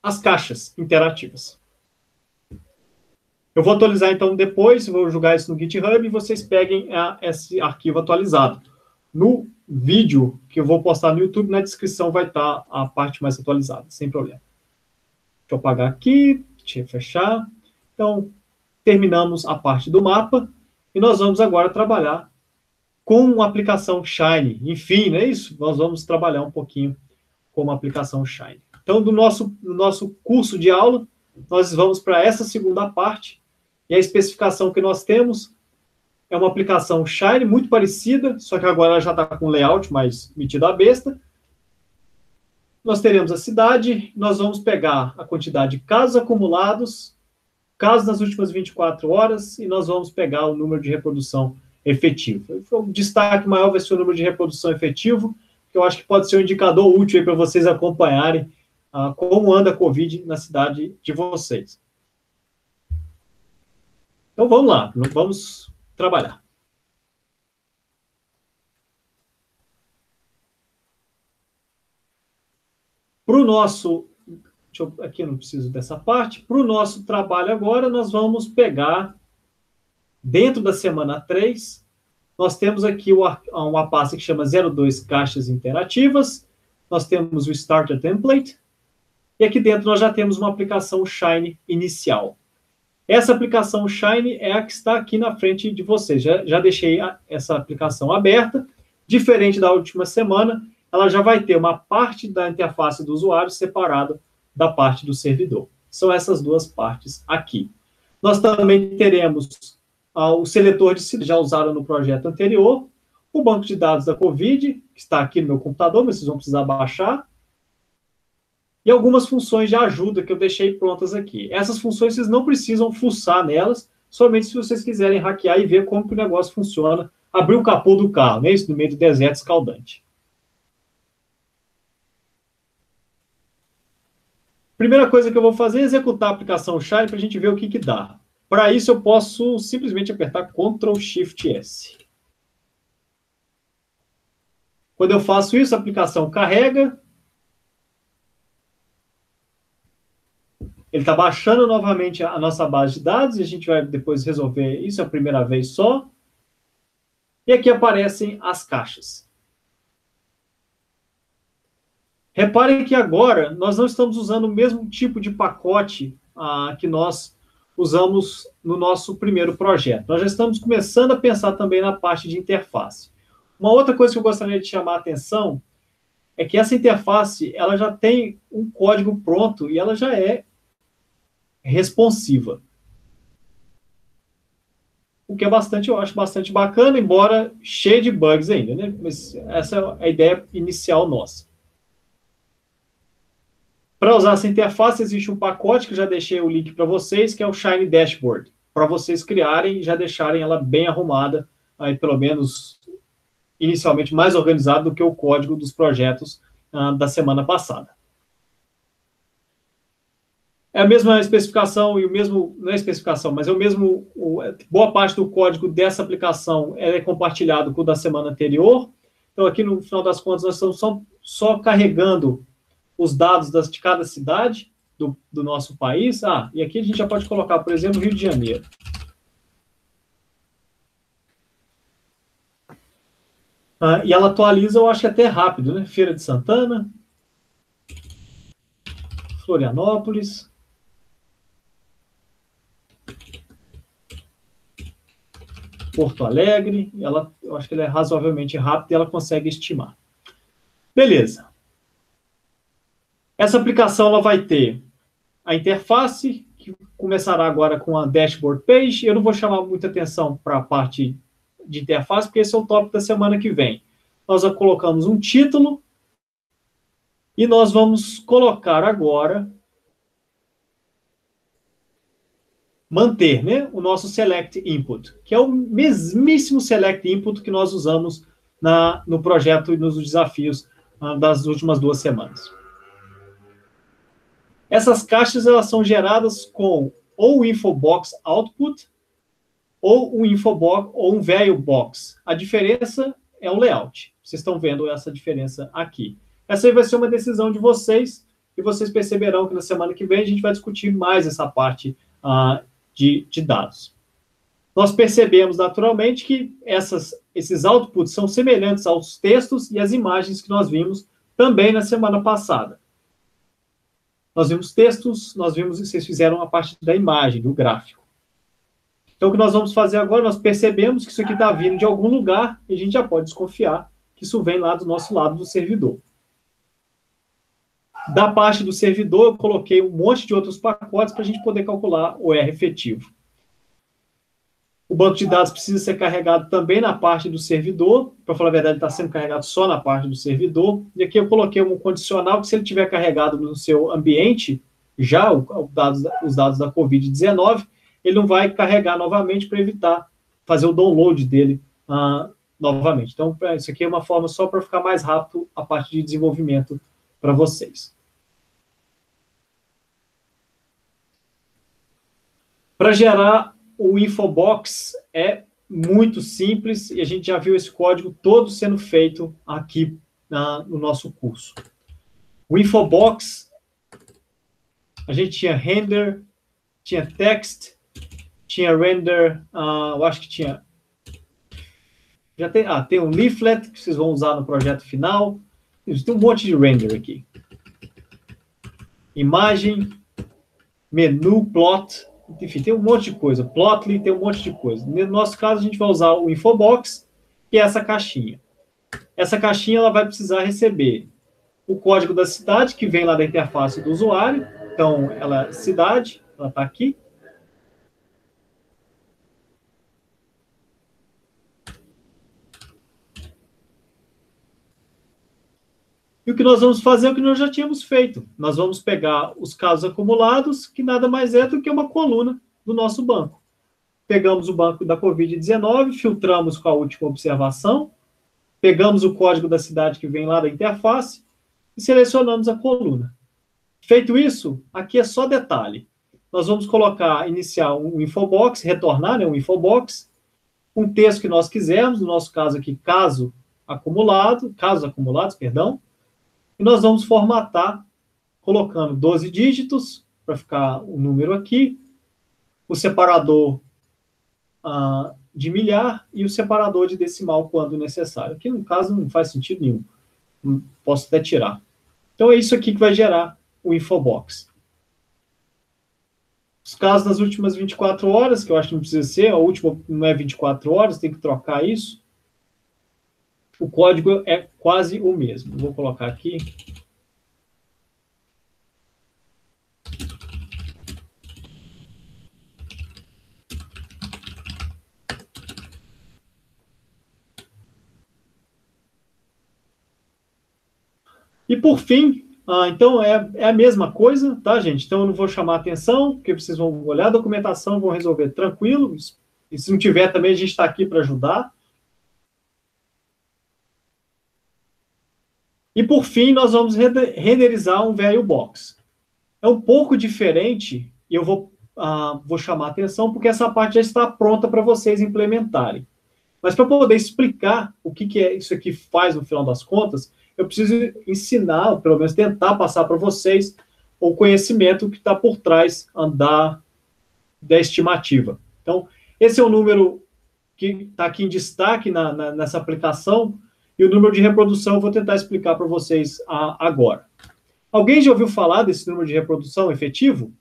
as caixas interativas. Eu vou atualizar, então, depois, vou jogar isso no GitHub e vocês peguem esse arquivo atualizado. No vídeo que eu vou postar no YouTube, na descrição vai estar a parte mais atualizada, sem problema. Deixa eu apagar aqui, deixa eu fechar. Então, terminamos a parte do mapa e nós vamos agora trabalhar com a aplicação Shine. Enfim, não é isso? Nós vamos trabalhar um pouquinho com a aplicação Shine. Então, do nosso curso de aula, nós vamos para essa segunda parte, e a especificação que nós temos é uma aplicação Shine muito parecida, só que agora ela já está com layout mais metido à besta. Nós teremos a cidade, nós vamos pegar a quantidade de casos acumulados, casos nas últimas 24 horas, e nós vamos pegar o número de reprodução efetivo. O destaque maior vai ser o número de reprodução efetivo, que eu acho que pode ser um indicador útil para vocês acompanharem como anda a Covid na cidade de vocês. Então, vamos lá, vamos trabalhar. Para o nosso... aqui eu não preciso dessa parte. Para o nosso trabalho agora, nós vamos pegar, dentro da semana 3, nós temos aqui uma pasta que chama 02 caixas interativas, nós temos o Starter Template, e aqui dentro nós já temos uma aplicação Shine inicial. Essa aplicação Shine é a que está aqui na frente de vocês. Já deixei essa aplicação aberta. Diferente da última semana, ela já vai ter uma parte da interface do usuário separada da parte do servidor. São essas duas partes aqui. Nós também teremos o seletor de cidade, já usaram no projeto anterior, o banco de dados da COVID, que está aqui no meu computador, mas vocês vão precisar baixar, e algumas funções de ajuda que eu deixei prontas aqui. Essas funções vocês não precisam fuçar nelas, somente se vocês quiserem hackear e ver como que o negócio funciona, abrir o capô do carro, né? Isso no meio do deserto escaldante. Primeira coisa que eu vou fazer é executar a aplicação Shine para a gente ver o que dá. Para isso, eu posso simplesmente apertar Ctrl+Shift+S. Quando eu faço isso, a aplicação carrega. Ele está baixando novamente a nossa base de dados e a gente vai depois resolver isso a primeira vez só. E aqui aparecem as caixas. Reparem que agora nós não estamos usando o mesmo tipo de pacote que nós usamos no nosso primeiro projeto. Nós já estamos começando a pensar também na parte de interface. Uma outra coisa que eu gostaria de chamar a atenção é que essa interface ela já tem um código pronto e ela já é responsiva. O que é bastante, eu acho bastante bacana, embora cheio de bugs ainda, né? Mas essa é a ideia inicial nossa. Para usar essa interface, existe um pacote que eu já deixei o link para vocês, que é o Shine Dashboard, para vocês criarem e já deixarem ela bem arrumada, aí pelo menos inicialmente mais organizado do que o código dos projetos da semana passada. É a mesma especificação e o mesmo, não é especificação, mas é o mesmo, boa parte do código dessa aplicação é compartilhado com o da semana anterior. Então, aqui no final das contas, nós estamos só carregando os dados de cada cidade do nosso país. E aqui a gente já pode colocar, por exemplo, Rio de Janeiro. E ela atualiza, eu acho que até rápido, né? Feira de Santana, Florianópolis, Porto Alegre, eu acho que ela é razoavelmente rápida e ela consegue estimar. Beleza. Essa aplicação ela vai ter a interface, que começará agora com a Dashboard Page. Eu não vou chamar muita atenção para a parte de interface, porque esse é o tópico da semana que vem. Nós colocamos um título e nós vamos colocar agora manter, né, o nosso Select Input, que é o mesmíssimo Select Input que nós usamos no projeto e nos desafios das últimas 2 semanas. Essas caixas elas são geradas com ou o Infobox Output ou um Infobox ou um Value Box. A diferença é o layout. Vocês estão vendo essa diferença aqui. Essa aí vai ser uma decisão de vocês e vocês perceberão que na semana que vem a gente vai discutir mais essa parte de dados. Nós percebemos naturalmente que esses outputs são semelhantes aos textos e às imagens que nós vimos também na semana passada. Nós vimos textos, nós vimos que vocês fizeram a parte da imagem, do gráfico. Então, o que nós vamos fazer agora, nós percebemos que isso aqui está vindo de algum lugar e a gente já pode desconfiar que isso vem lá do nosso lado do servidor. Da parte do servidor, eu coloquei um monte de outros pacotes para a gente poder calcular o R efetivo. O banco de dados precisa ser carregado também na parte do servidor. Para falar a verdade, está sendo carregado só na parte do servidor. E aqui eu coloquei um condicional que, se ele tiver carregado no seu ambiente, já os dados da COVID-19, ele não vai carregar novamente para evitar fazer o download dele novamente. Então, isso aqui é uma forma só para ficar mais rápido a parte de desenvolvimento para vocês. Para gerar o Infobox é muito simples e a gente já viu esse código todo sendo feito aqui no nosso curso. O Infobox, a gente tinha render, tinha text, tinha render, eu acho que tinha... tem um leaflet que vocês vão usar no projeto final. Tem um monte de render aqui. Imagem, menu, plot, enfim, tem um monte de coisa. Plotly, tem um monte de coisa. No nosso caso, a gente vai usar o Infobox, que é essa caixinha. Essa caixinha ela vai precisar receber o código da cidade, que vem lá da interface do usuário. Então, ela cidade, ela está aqui. E o que nós vamos fazer é o que nós já tínhamos feito. Nós vamos pegar os casos acumulados, que nada mais é do que uma coluna do nosso banco. Pegamos o banco da Covid-19, filtramos com a última observação, pegamos o código da cidade que vem lá da interface e selecionamos a coluna. Feito isso, aqui é só detalhe. Nós vamos colocar, iniciar um infobox, retornar, né, um infobox, um texto que nós quisermos, no nosso caso aqui, casos acumulados, perdão, e nós vamos formatar colocando 12 dígitos, para ficar o número aqui, o separador de milhar e o separador de decimal quando necessário. Aqui, no caso, não faz sentido nenhum. Posso até tirar. Então, é isso aqui que vai gerar o Infobox. Os casos das últimas 24 horas, que eu acho que não precisa ser, a última não é 24 horas, tem que trocar isso. O código é quase o mesmo. Vou colocar aqui. E por fim, então é a mesma coisa, tá, gente? Então eu não vou chamar atenção, porque vocês vão olhar a documentação, vão resolver tranquilo. E se não tiver também, a gente está aqui para ajudar. E por fim, nós vamos renderizar um value box. É um pouco diferente, e eu vou chamar atenção, porque essa parte já está pronta para vocês implementarem. Mas para poder explicar o que é isso aqui faz no final das contas, eu preciso ensinar, ou pelo menos tentar passar para vocês, o conhecimento que está por trás da estimativa. Então, esse é o número que está aqui em destaque nessa aplicação, e o número de reprodução eu vou tentar explicar para vocês agora. Alguém já ouviu falar desse número de reprodução efetivo?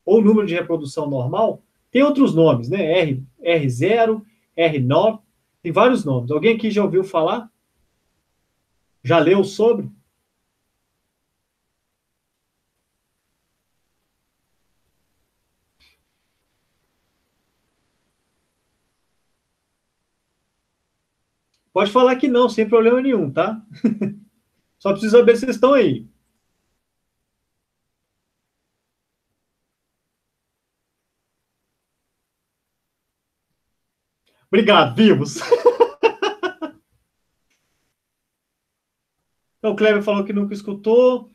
Ou número de reprodução normal? Tem outros nomes, né? R0, R0, tem vários nomes. Alguém aqui já ouviu falar? Já leu sobre? Pode falar que não, sem problema nenhum, tá? Só preciso saber se vocês estão aí. Obrigado, vimos. Então, o Kleber falou que nunca escutou,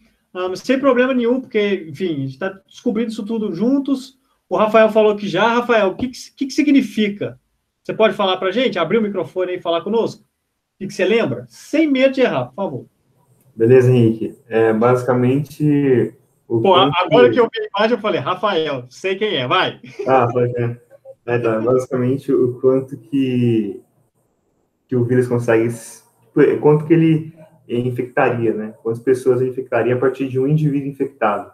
sem problema nenhum, porque, enfim, a gente está descobrindo isso tudo juntos. O Rafael falou que já. Rafael, o que significa? Você pode falar para a gente? Abrir o microfone aí e falar conosco? O que você lembra? Sem medo de errar, por favor. Beleza, Henrique. Basicamente... agora que eu vi a imagem, eu falei, Rafael, sei quem é, vai. Foi bem. Tá. Basicamente, o quanto que o vírus consegue... Quanto que ele infectaria, né? Quantas pessoas ele infectaria a partir de um indivíduo infectado.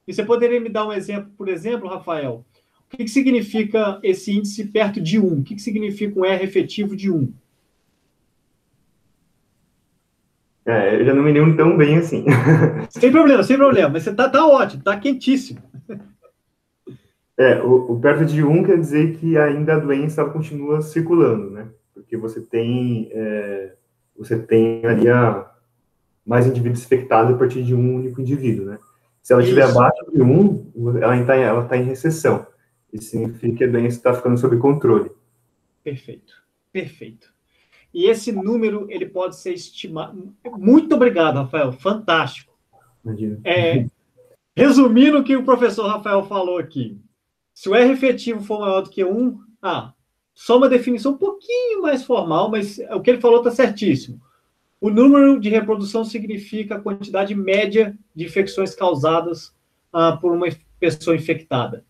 E você poderia me dar um exemplo, por exemplo, Rafael? O que significa esse índice perto de 1? O que significa um R efetivo de 1? Eu já não me lembro tão bem assim. Sem problema. Mas você tá ótimo, tá quentíssimo. O perto de 1 quer dizer que ainda a doença ela continua circulando, né? Porque você tem ali mais indivíduos infectados a partir de um único indivíduo, né? Se ela estiver abaixo de 1, ela tá em recessão. Isso significa que a doença está ficando sob controle. Perfeito. E esse número, ele pode ser estimado... Muito obrigado, Rafael. Fantástico. Imagina. Resumindo o que o professor Rafael falou aqui. Se o R efetivo for maior do que 1, só uma definição um pouquinho mais formal, mas o que ele falou está certíssimo. O número de reprodução significa a quantidade média de infecções causadas por uma pessoa infectada.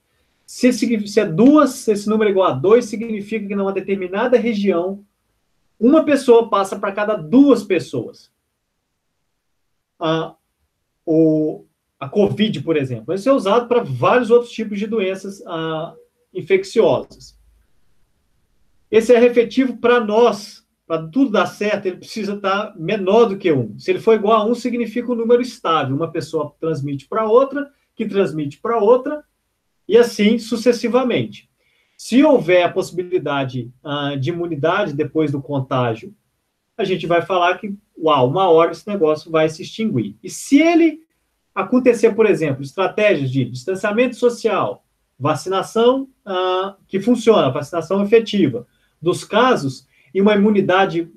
Se é 2, se esse número é igual a 2, significa que numa determinada região uma pessoa passa para cada 2 pessoas. A COVID, por exemplo. Isso é usado para vários outros tipos de doenças infecciosas. Esse R efetivo, para nós, para tudo dar certo, ele precisa estar menor do que 1. Se ele for igual a 1, significa um número estável. Uma pessoa transmite para outra, que transmite para outra, e assim sucessivamente. Se houver a possibilidade de imunidade depois do contágio, a gente vai falar que, uau, uma hora esse negócio vai se extinguir. E se ele acontecer, por exemplo, estratégias de distanciamento social, vacinação que funciona, vacinação efetiva, dos casos, e uma imunidade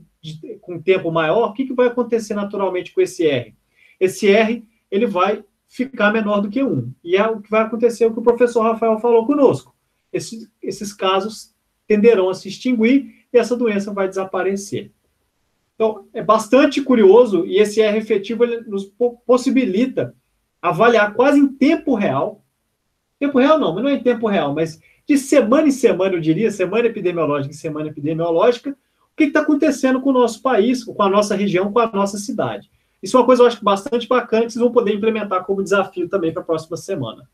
com tempo maior, o que vai acontecer naturalmente com esse R? Esse R, ele vai ficar menor do que 1. E é o que vai acontecer, o que o professor Rafael falou conosco. Esses casos tenderão a se extinguir e essa doença vai desaparecer. Então, é bastante curioso, e esse R efetivo ele nos possibilita avaliar quase em tempo real. Tempo real não, mas não é em tempo real, mas de semana em semana, eu diria, semana epidemiológica em semana epidemiológica, o que está acontecendo com o nosso país, com a nossa região, com a nossa cidade. Isso é uma coisa, eu acho, bastante bacana, que vocês vão poder implementar como desafio também para a próxima semana.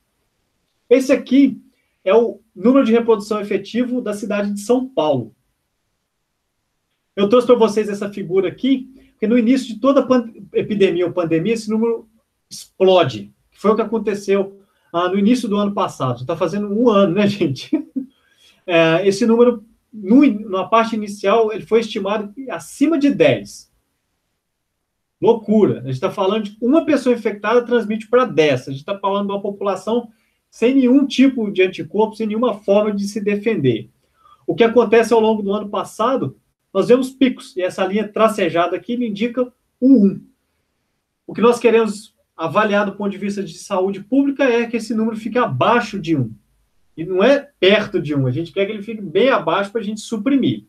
Esse aqui é o número de reprodução efetivo da cidade de São Paulo. Eu trouxe para vocês essa figura aqui, porque no início de toda epidemia ou pandemia, esse número explode. Foi o que aconteceu no início do ano passado. Está fazendo 1 ano, né, gente? Esse número, na parte inicial, ele foi estimado acima de 10. Loucura. A gente está falando de uma pessoa infectada transmite para 10. A gente está falando de uma população sem nenhum tipo de anticorpo, sem nenhuma forma de se defender. O que acontece ao longo do ano passado, nós vemos picos, e essa linha tracejada aqui me indica o 1. O que nós queremos avaliar do ponto de vista de saúde pública é que esse número fique abaixo de 1. E não é perto de 1, a gente quer que ele fique bem abaixo para a gente suprimir.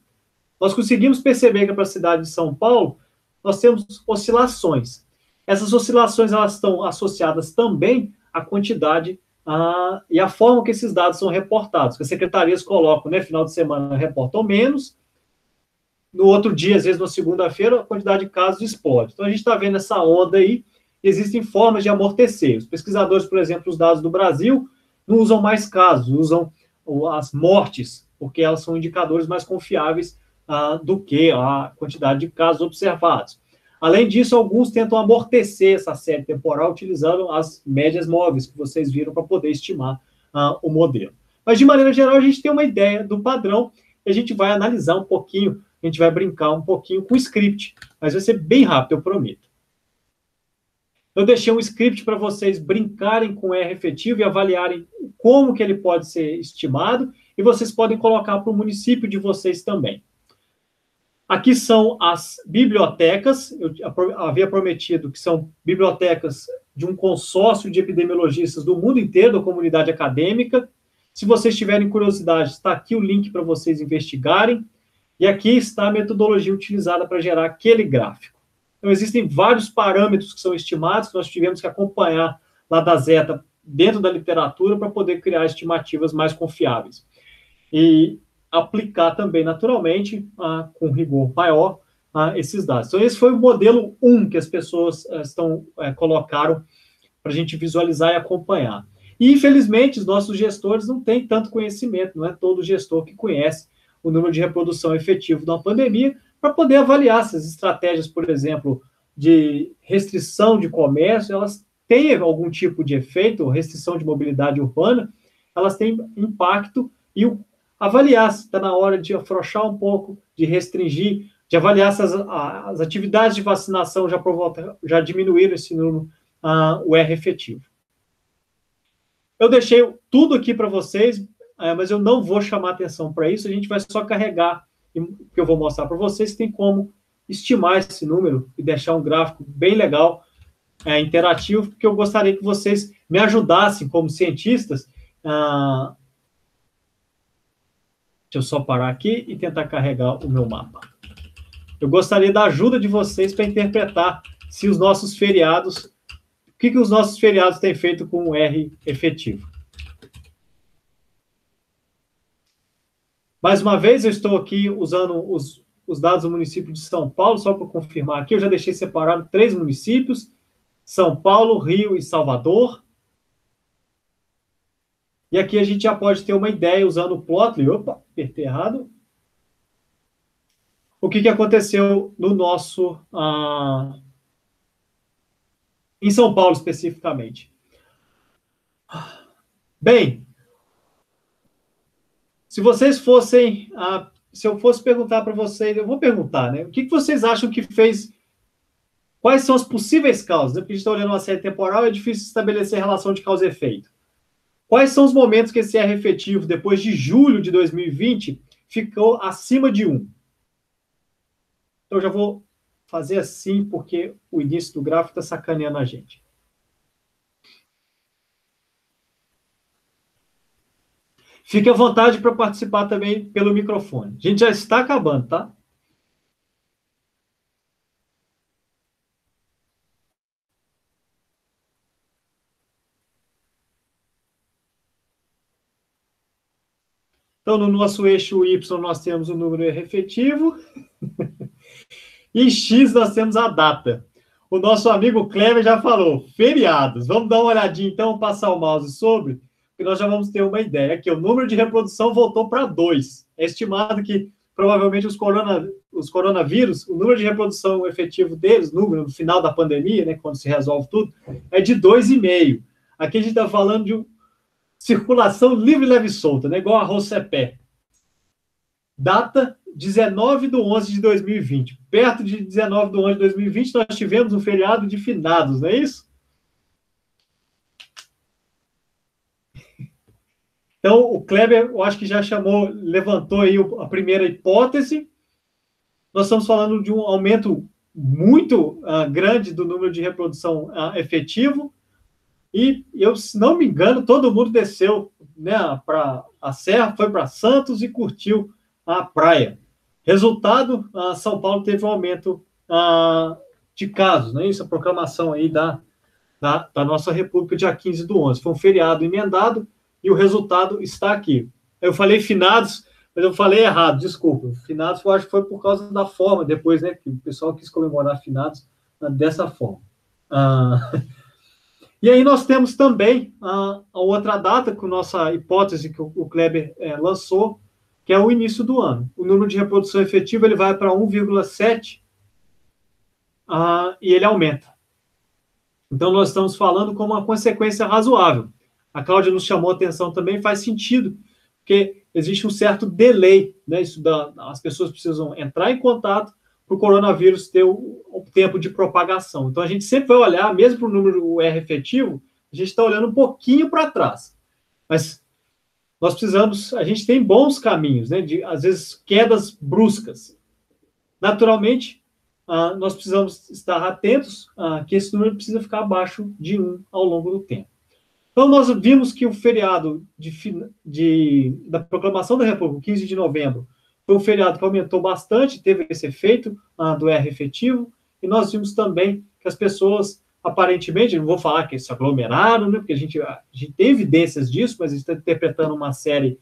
Nós conseguimos perceber que para a cidade de São Paulo, nós temos oscilações. Essas oscilações elas estão associadas também à quantidade e à forma que esses dados são reportados. Que as secretarias colocam, né, final de semana reportam menos, no outro dia, às vezes na segunda-feira, a quantidade de casos explode. Então, a gente está vendo essa onda aí, existem formas de amortecer. Os pesquisadores, por exemplo, os dados do Brasil, não usam mais casos, usam as mortes, porque elas são indicadores mais confiáveis do que a quantidade de casos observados. Além disso, alguns tentam amortecer essa série temporal utilizando as médias móveis que vocês viram para poder estimar o modelo. Mas, de maneira geral, a gente tem uma ideia do padrão e a gente vai analisar um pouquinho, a gente vai brincar um pouquinho com o script, mas vai ser bem rápido, eu prometo. Eu deixei um script para vocês brincarem com o R efetivo e avaliarem como que ele pode ser estimado, e vocês podem colocar para o município de vocês também. Aqui são as bibliotecas, eu havia prometido que são bibliotecas de um consórcio de epidemiologistas do mundo inteiro, da comunidade acadêmica. Se vocês tiverem curiosidade, está aqui o link para vocês investigarem, e aqui está a metodologia utilizada para gerar aquele gráfico. Então, existem vários parâmetros que são estimados, que nós tivemos que acompanhar lá da Zeta, dentro da literatura, para poder criar estimativas mais confiáveis. E aplicar também, naturalmente, com rigor maior, esses dados. Então, esse foi o modelo 1 que as pessoas colocaram para a gente visualizar e acompanhar. E, infelizmente, os nossos gestores não têm tanto conhecimento, não é todo gestor que conhece o número de reprodução efetivo de uma pandemia, para poder avaliar essas estratégias, por exemplo, de restrição de comércio, elas têm algum tipo de efeito, restrição de mobilidade urbana, elas têm impacto, e avaliar se está na hora de afrouxar um pouco, de restringir, de avaliar se as atividades de vacinação já diminuíram esse número, o R efetivo. Eu deixei tudo aqui para vocês, mas eu não vou chamar atenção para isso, a gente vai só carregar, que eu vou mostrar para vocês, tem como estimar esse número e deixar um gráfico bem legal, interativo, porque eu gostaria que vocês me ajudassem como cientistas. Deixa eu só parar aqui e tentar carregar o meu mapa. Eu gostaria da ajuda de vocês para interpretar se os nossos feriados, o que os nossos feriados têm feito com o R efetivo. Mais uma vez, eu estou aqui usando os os dados do município de São Paulo, só para confirmar aqui, eu já deixei separado 3 municípios, São Paulo, Rio e Salvador. E aqui a gente já pode ter uma ideia usando o Plotly. Opa, apertei errado. O que aconteceu no nosso... em São Paulo, especificamente. Bem, se vocês fossem... se eu fosse perguntar para vocês, eu vou perguntar, né? O que vocês acham que fez... Quais são as possíveis causas? Porque a gente está olhando uma série temporal, é difícil estabelecer relação de causa e efeito. Quais são os momentos que esse R efetivo, depois de julho de 2020, ficou acima de 1? Então, eu já vou fazer assim, porque o início do gráfico está sacaneando a gente. Fique à vontade para participar também pelo microfone. A gente já está acabando, tá? Então, no nosso eixo Y, nós temos o número R efetivo. E em X, nós temos a data. O nosso amigo Cleber já falou, feriados. Vamos dar uma olhadinha, então, passar o mouse sobre, que nós já vamos ter uma ideia. Aqui, o número de reprodução voltou para 2. É estimado que, provavelmente, os coronavírus, o número de reprodução efetivo deles, número no final da pandemia, né, quando se resolve tudo, é de 2,5. Aqui a gente está falando de circulação livre, leve e solta, né, igual arroz cepé. Data 19/11/2020. Perto de 19/11/2020, nós tivemos um feriado de finados, não é isso? Então, o Kleber, eu acho que já levantou aí a primeira hipótese. Nós estamos falando de um aumento muito grande do número de reprodução efetivo. E, eu, se não me engano, todo mundo desceu, né, para a Serra, foi para Santos e curtiu a praia. Resultado, São Paulo teve um aumento de casos, né? Isso, a proclamação aí da nossa República, dia 15/11. Foi um feriado emendado e o resultado está aqui. Eu falei finados, mas eu falei errado, desculpa. Finados, eu acho que foi por causa da forma, depois, né, que o pessoal quis comemorar finados dessa forma. E aí nós temos também a outra data, com nossa hipótese que o Kleber lançou, que é o início do ano. O número de reprodução efetiva ele vai para 1,7 e ele aumenta. Então, nós estamos falando com uma consequência razoável. A Cláudia nos chamou a atenção também, faz sentido, porque existe um certo delay, né? As pessoas precisam entrar em contato para o coronavírus ter o tempo de propagação. Então, a gente sempre vai olhar, mesmo para o número R efetivo, a gente está olhando um pouquinho para trás. Mas nós precisamos, a gente tem bons caminhos, né, às vezes, quedas bruscas. Naturalmente, nós precisamos estar atentos que esse número precisa ficar abaixo de 1 ao longo do tempo. Então, nós vimos que o feriado da proclamação da República, 15 de novembro, foi um feriado que aumentou bastante, teve esse efeito do R efetivo, e nós vimos também que as pessoas, aparentemente, não vou falar que se aglomeraram, né, porque a gente tem evidências disso, mas a gente está interpretando uma série,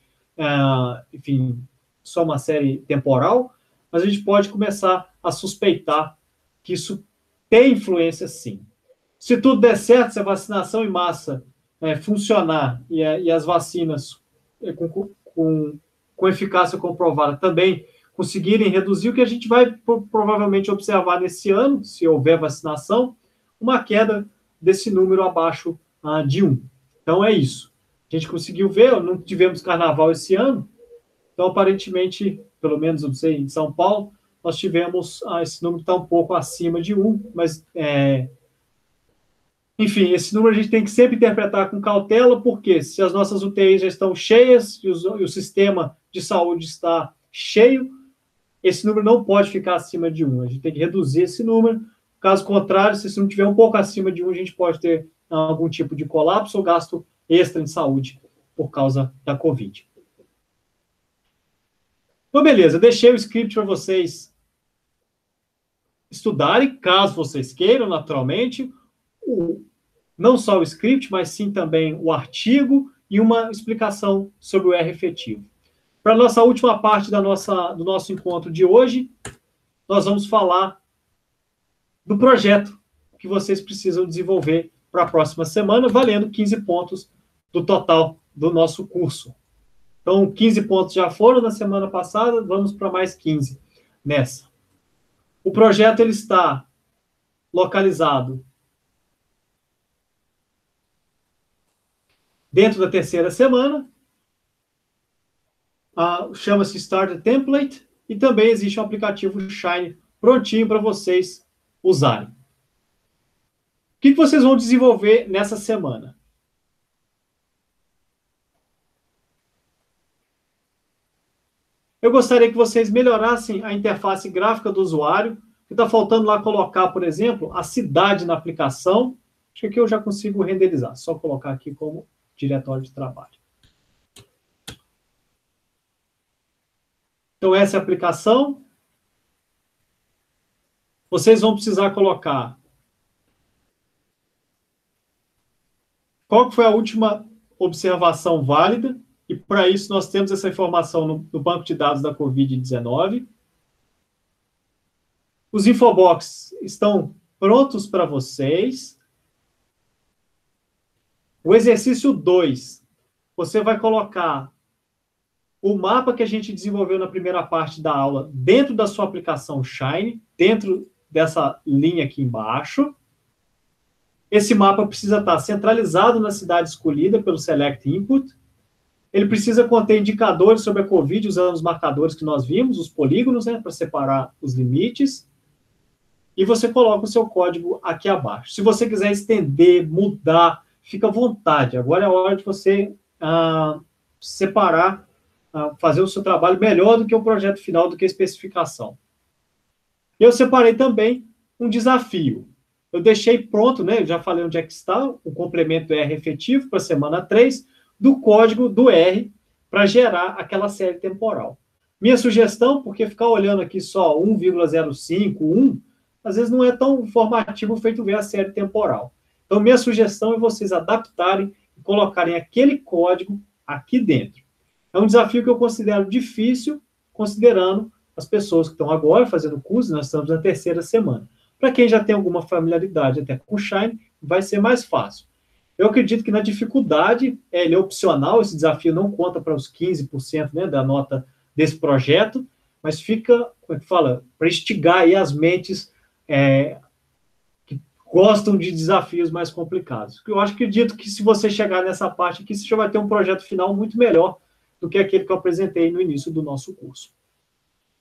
enfim, só uma série temporal, mas a gente pode começar a suspeitar que isso tem influência, sim. Se tudo der certo, se a vacinação em massa funcionar e as vacinas com eficácia comprovada também conseguirem reduzir, o que a gente vai provavelmente observar nesse ano, se houver vacinação, uma queda desse número abaixo de 1. Então, é isso. A gente conseguiu ver, não tivemos carnaval esse ano, então, aparentemente, pelo menos, eu sei, em São Paulo, nós tivemos, esse número está um pouco acima de 1, mas, enfim, esse número a gente tem que sempre interpretar com cautela, porque se as nossas UTIs já estão cheias e o sistema de saúde está cheio, esse número não pode ficar acima de 1. A gente tem que reduzir esse número. Caso contrário, se esse número estiver um pouco acima de 1, a gente pode ter algum tipo de colapso ou gasto extra em saúde por causa da Covid. Então, beleza, deixei o script para vocês estudarem, caso vocês queiram, naturalmente. Não só o script, mas sim também o artigo e uma explicação sobre o R efetivo. Para a nossa última parte do nosso encontro de hoje, nós vamos falar do projeto que vocês precisam desenvolver para a próxima semana, valendo 15 pontos do total do nosso curso. Então, 15 pontos já foram na semana passada, vamos para mais 15 nessa. O projeto ele está localizado dentro da terceira semana, chama-se Starter Template, e também existe um aplicativo Shine prontinho para vocês usarem. O que vocês vão desenvolver nessa semana? Eu gostaria que vocês melhorassem a interface gráfica do usuário, que está faltando lá colocar, por exemplo, a cidade na aplicação. Acho que aqui eu já consigo renderizar, só colocar aqui como diretório de trabalho. Então, essa é a aplicação. Vocês vão precisar colocar qual foi a última observação válida, e para isso nós temos essa informação no banco de dados da Covid-19. Os infobox estão prontos para vocês. O exercício 2, você vai colocar o mapa que a gente desenvolveu na primeira parte da aula dentro da sua aplicação Shine, dentro dessa linha aqui embaixo. Esse mapa precisa estar centralizado na cidade escolhida pelo Select Input. Ele precisa conter indicadores sobre a Covid, usando os marcadores que nós vimos, os polígonos, né, para separar os limites. E você coloca o seu código aqui abaixo. Se você quiser estender, mudar, fica à vontade. Agora é a hora de você separar, fazer o seu trabalho melhor do que o projeto final, do que a especificação. Eu separei também um desafio. Eu deixei pronto, né? Eu já falei onde é que está, o complemento R efetivo para a semana 3, do código do R para gerar aquela série temporal. Minha sugestão, porque ficar olhando aqui só 1,05, 1, às vezes não é tão informativo feito ver a série temporal. Então, minha sugestão é vocês adaptarem e colocarem aquele código aqui dentro. É um desafio que eu considero difícil, considerando as pessoas que estão agora fazendo o curso, nós estamos na terceira semana. Para quem já tem alguma familiaridade até com o Shine, vai ser mais fácil. Eu acredito que na dificuldade, ele é opcional, esse desafio não conta para os 15%, né, da nota desse projeto, mas fica, como é que fala, para instigar aí as mentes que gostam de desafios mais complicados. Eu acredito que se você chegar nessa parte aqui, você já vai ter um projeto final muito melhor do que aquele que eu apresentei no início do nosso curso.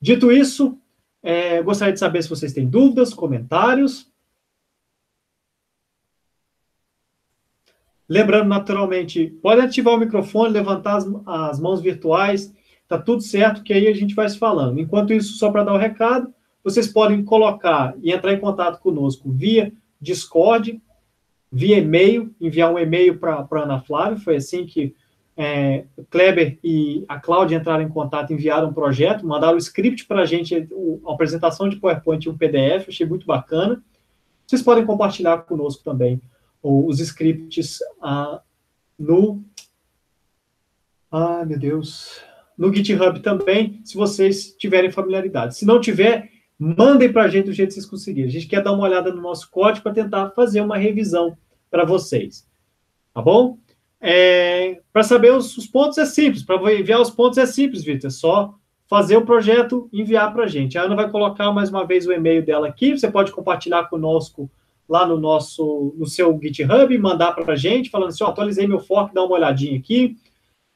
Dito isso, gostaria de saber se vocês têm dúvidas, comentários. Lembrando, naturalmente, pode ativar o microfone, levantar as mãos virtuais, tá tudo certo, que aí a gente vai se falando. Enquanto isso, só para dar o recado, vocês podem colocar e entrar em contato conosco via Discord, via e-mail, enviar um e-mail para a Ana Flávia, foi assim que o Kleber e a Cláudia entraram em contato, enviaram um projeto, mandaram o script para a gente, a apresentação de PowerPoint e um PDF, achei muito bacana. Vocês podem compartilhar conosco também os scripts no GitHub também, se vocês tiverem familiaridade. Se não tiver, mandem para a gente do jeito que vocês conseguirem. A gente quer dar uma olhada no nosso código para tentar fazer uma revisão para vocês. Tá bom? Para saber os pontos é simples. Para enviar os pontos é simples, Vitor. É só fazer o projeto e enviar para a gente. A Ana vai colocar mais uma vez o e-mail dela aqui. Você pode compartilhar conosco lá no seu GitHub, mandar para a gente, falando assim, atualizei meu fork, dá uma olhadinha aqui.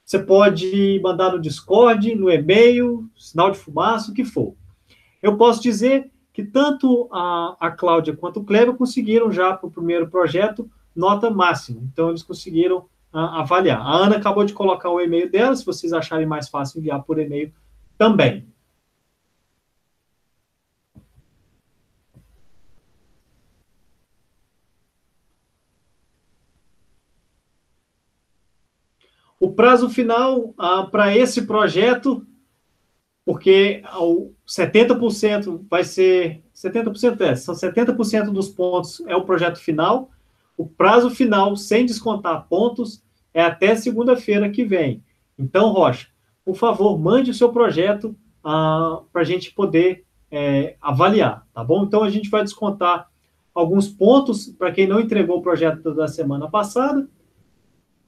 Você pode mandar no Discord, no e-mail, sinal de fumaça, o que for. Eu posso dizer que tanto a Cláudia quanto o Kleber conseguiram já para o primeiro projeto nota máxima. Então, eles conseguiram avaliar. A Ana acabou de colocar o e-mail dela, se vocês acharem mais fácil enviar por e-mail também. O prazo final para esse projeto, porque 70% vai ser... 70% são 70% dos pontos é o projeto final. O prazo final, sem descontar pontos, é até segunda-feira que vem. Então, Rocha, por favor, mande o seu projeto para a gente poder avaliar, tá bom? Então, a gente vai descontar alguns pontos para quem não entregou o projeto da semana passada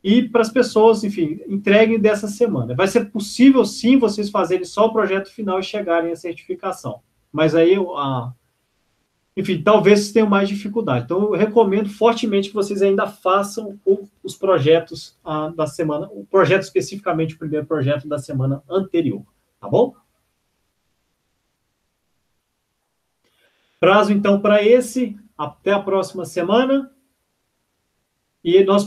e para as pessoas, enfim, entreguem dessa semana. Vai ser possível, sim, vocês fazerem só o projeto final e chegarem à certificação. Mas aí, enfim, talvez vocês tenham mais dificuldade. Então, eu recomendo fortemente que vocês ainda façam os projetos da semana, o projeto especificamente, o primeiro projeto da semana anterior, tá bom? Prazo, então, para esse, até a próxima semana. E nós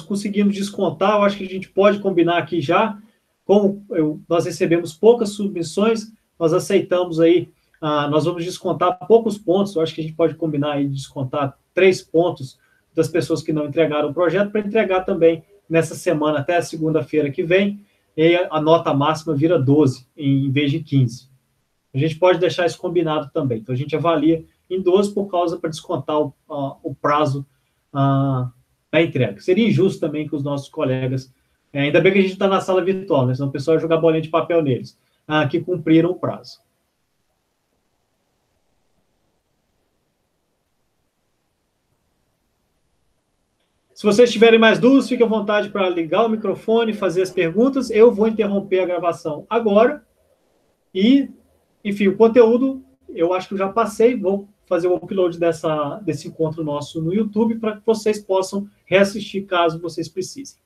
conseguimos descontar, eu acho que a gente pode combinar aqui já, como nós recebemos poucas submissões, nós aceitamos aí, nós vamos descontar poucos pontos, eu acho que a gente pode combinar aí, descontar 3 pontos das pessoas que não entregaram o projeto, para entregar também nessa semana, até a segunda-feira que vem, e a nota máxima vira 12, em vez de 15. A gente pode deixar isso combinado também, então a gente avalia em 12 por causa para descontar o prazo da entrega. Seria injusto também com os nossos colegas, ainda bem que a gente está na sala virtual, né? Senão o pessoal vai jogar bolinha de papel neles, que cumpriram o prazo. Se vocês tiverem mais dúvidas, fique à vontade para ligar o microfone, fazer as perguntas. Eu vou interromper a gravação agora e, enfim, o conteúdo eu acho que eu já passei, vou fazer o upload desse encontro nosso no YouTube para que vocês possam reassistir caso vocês precisem.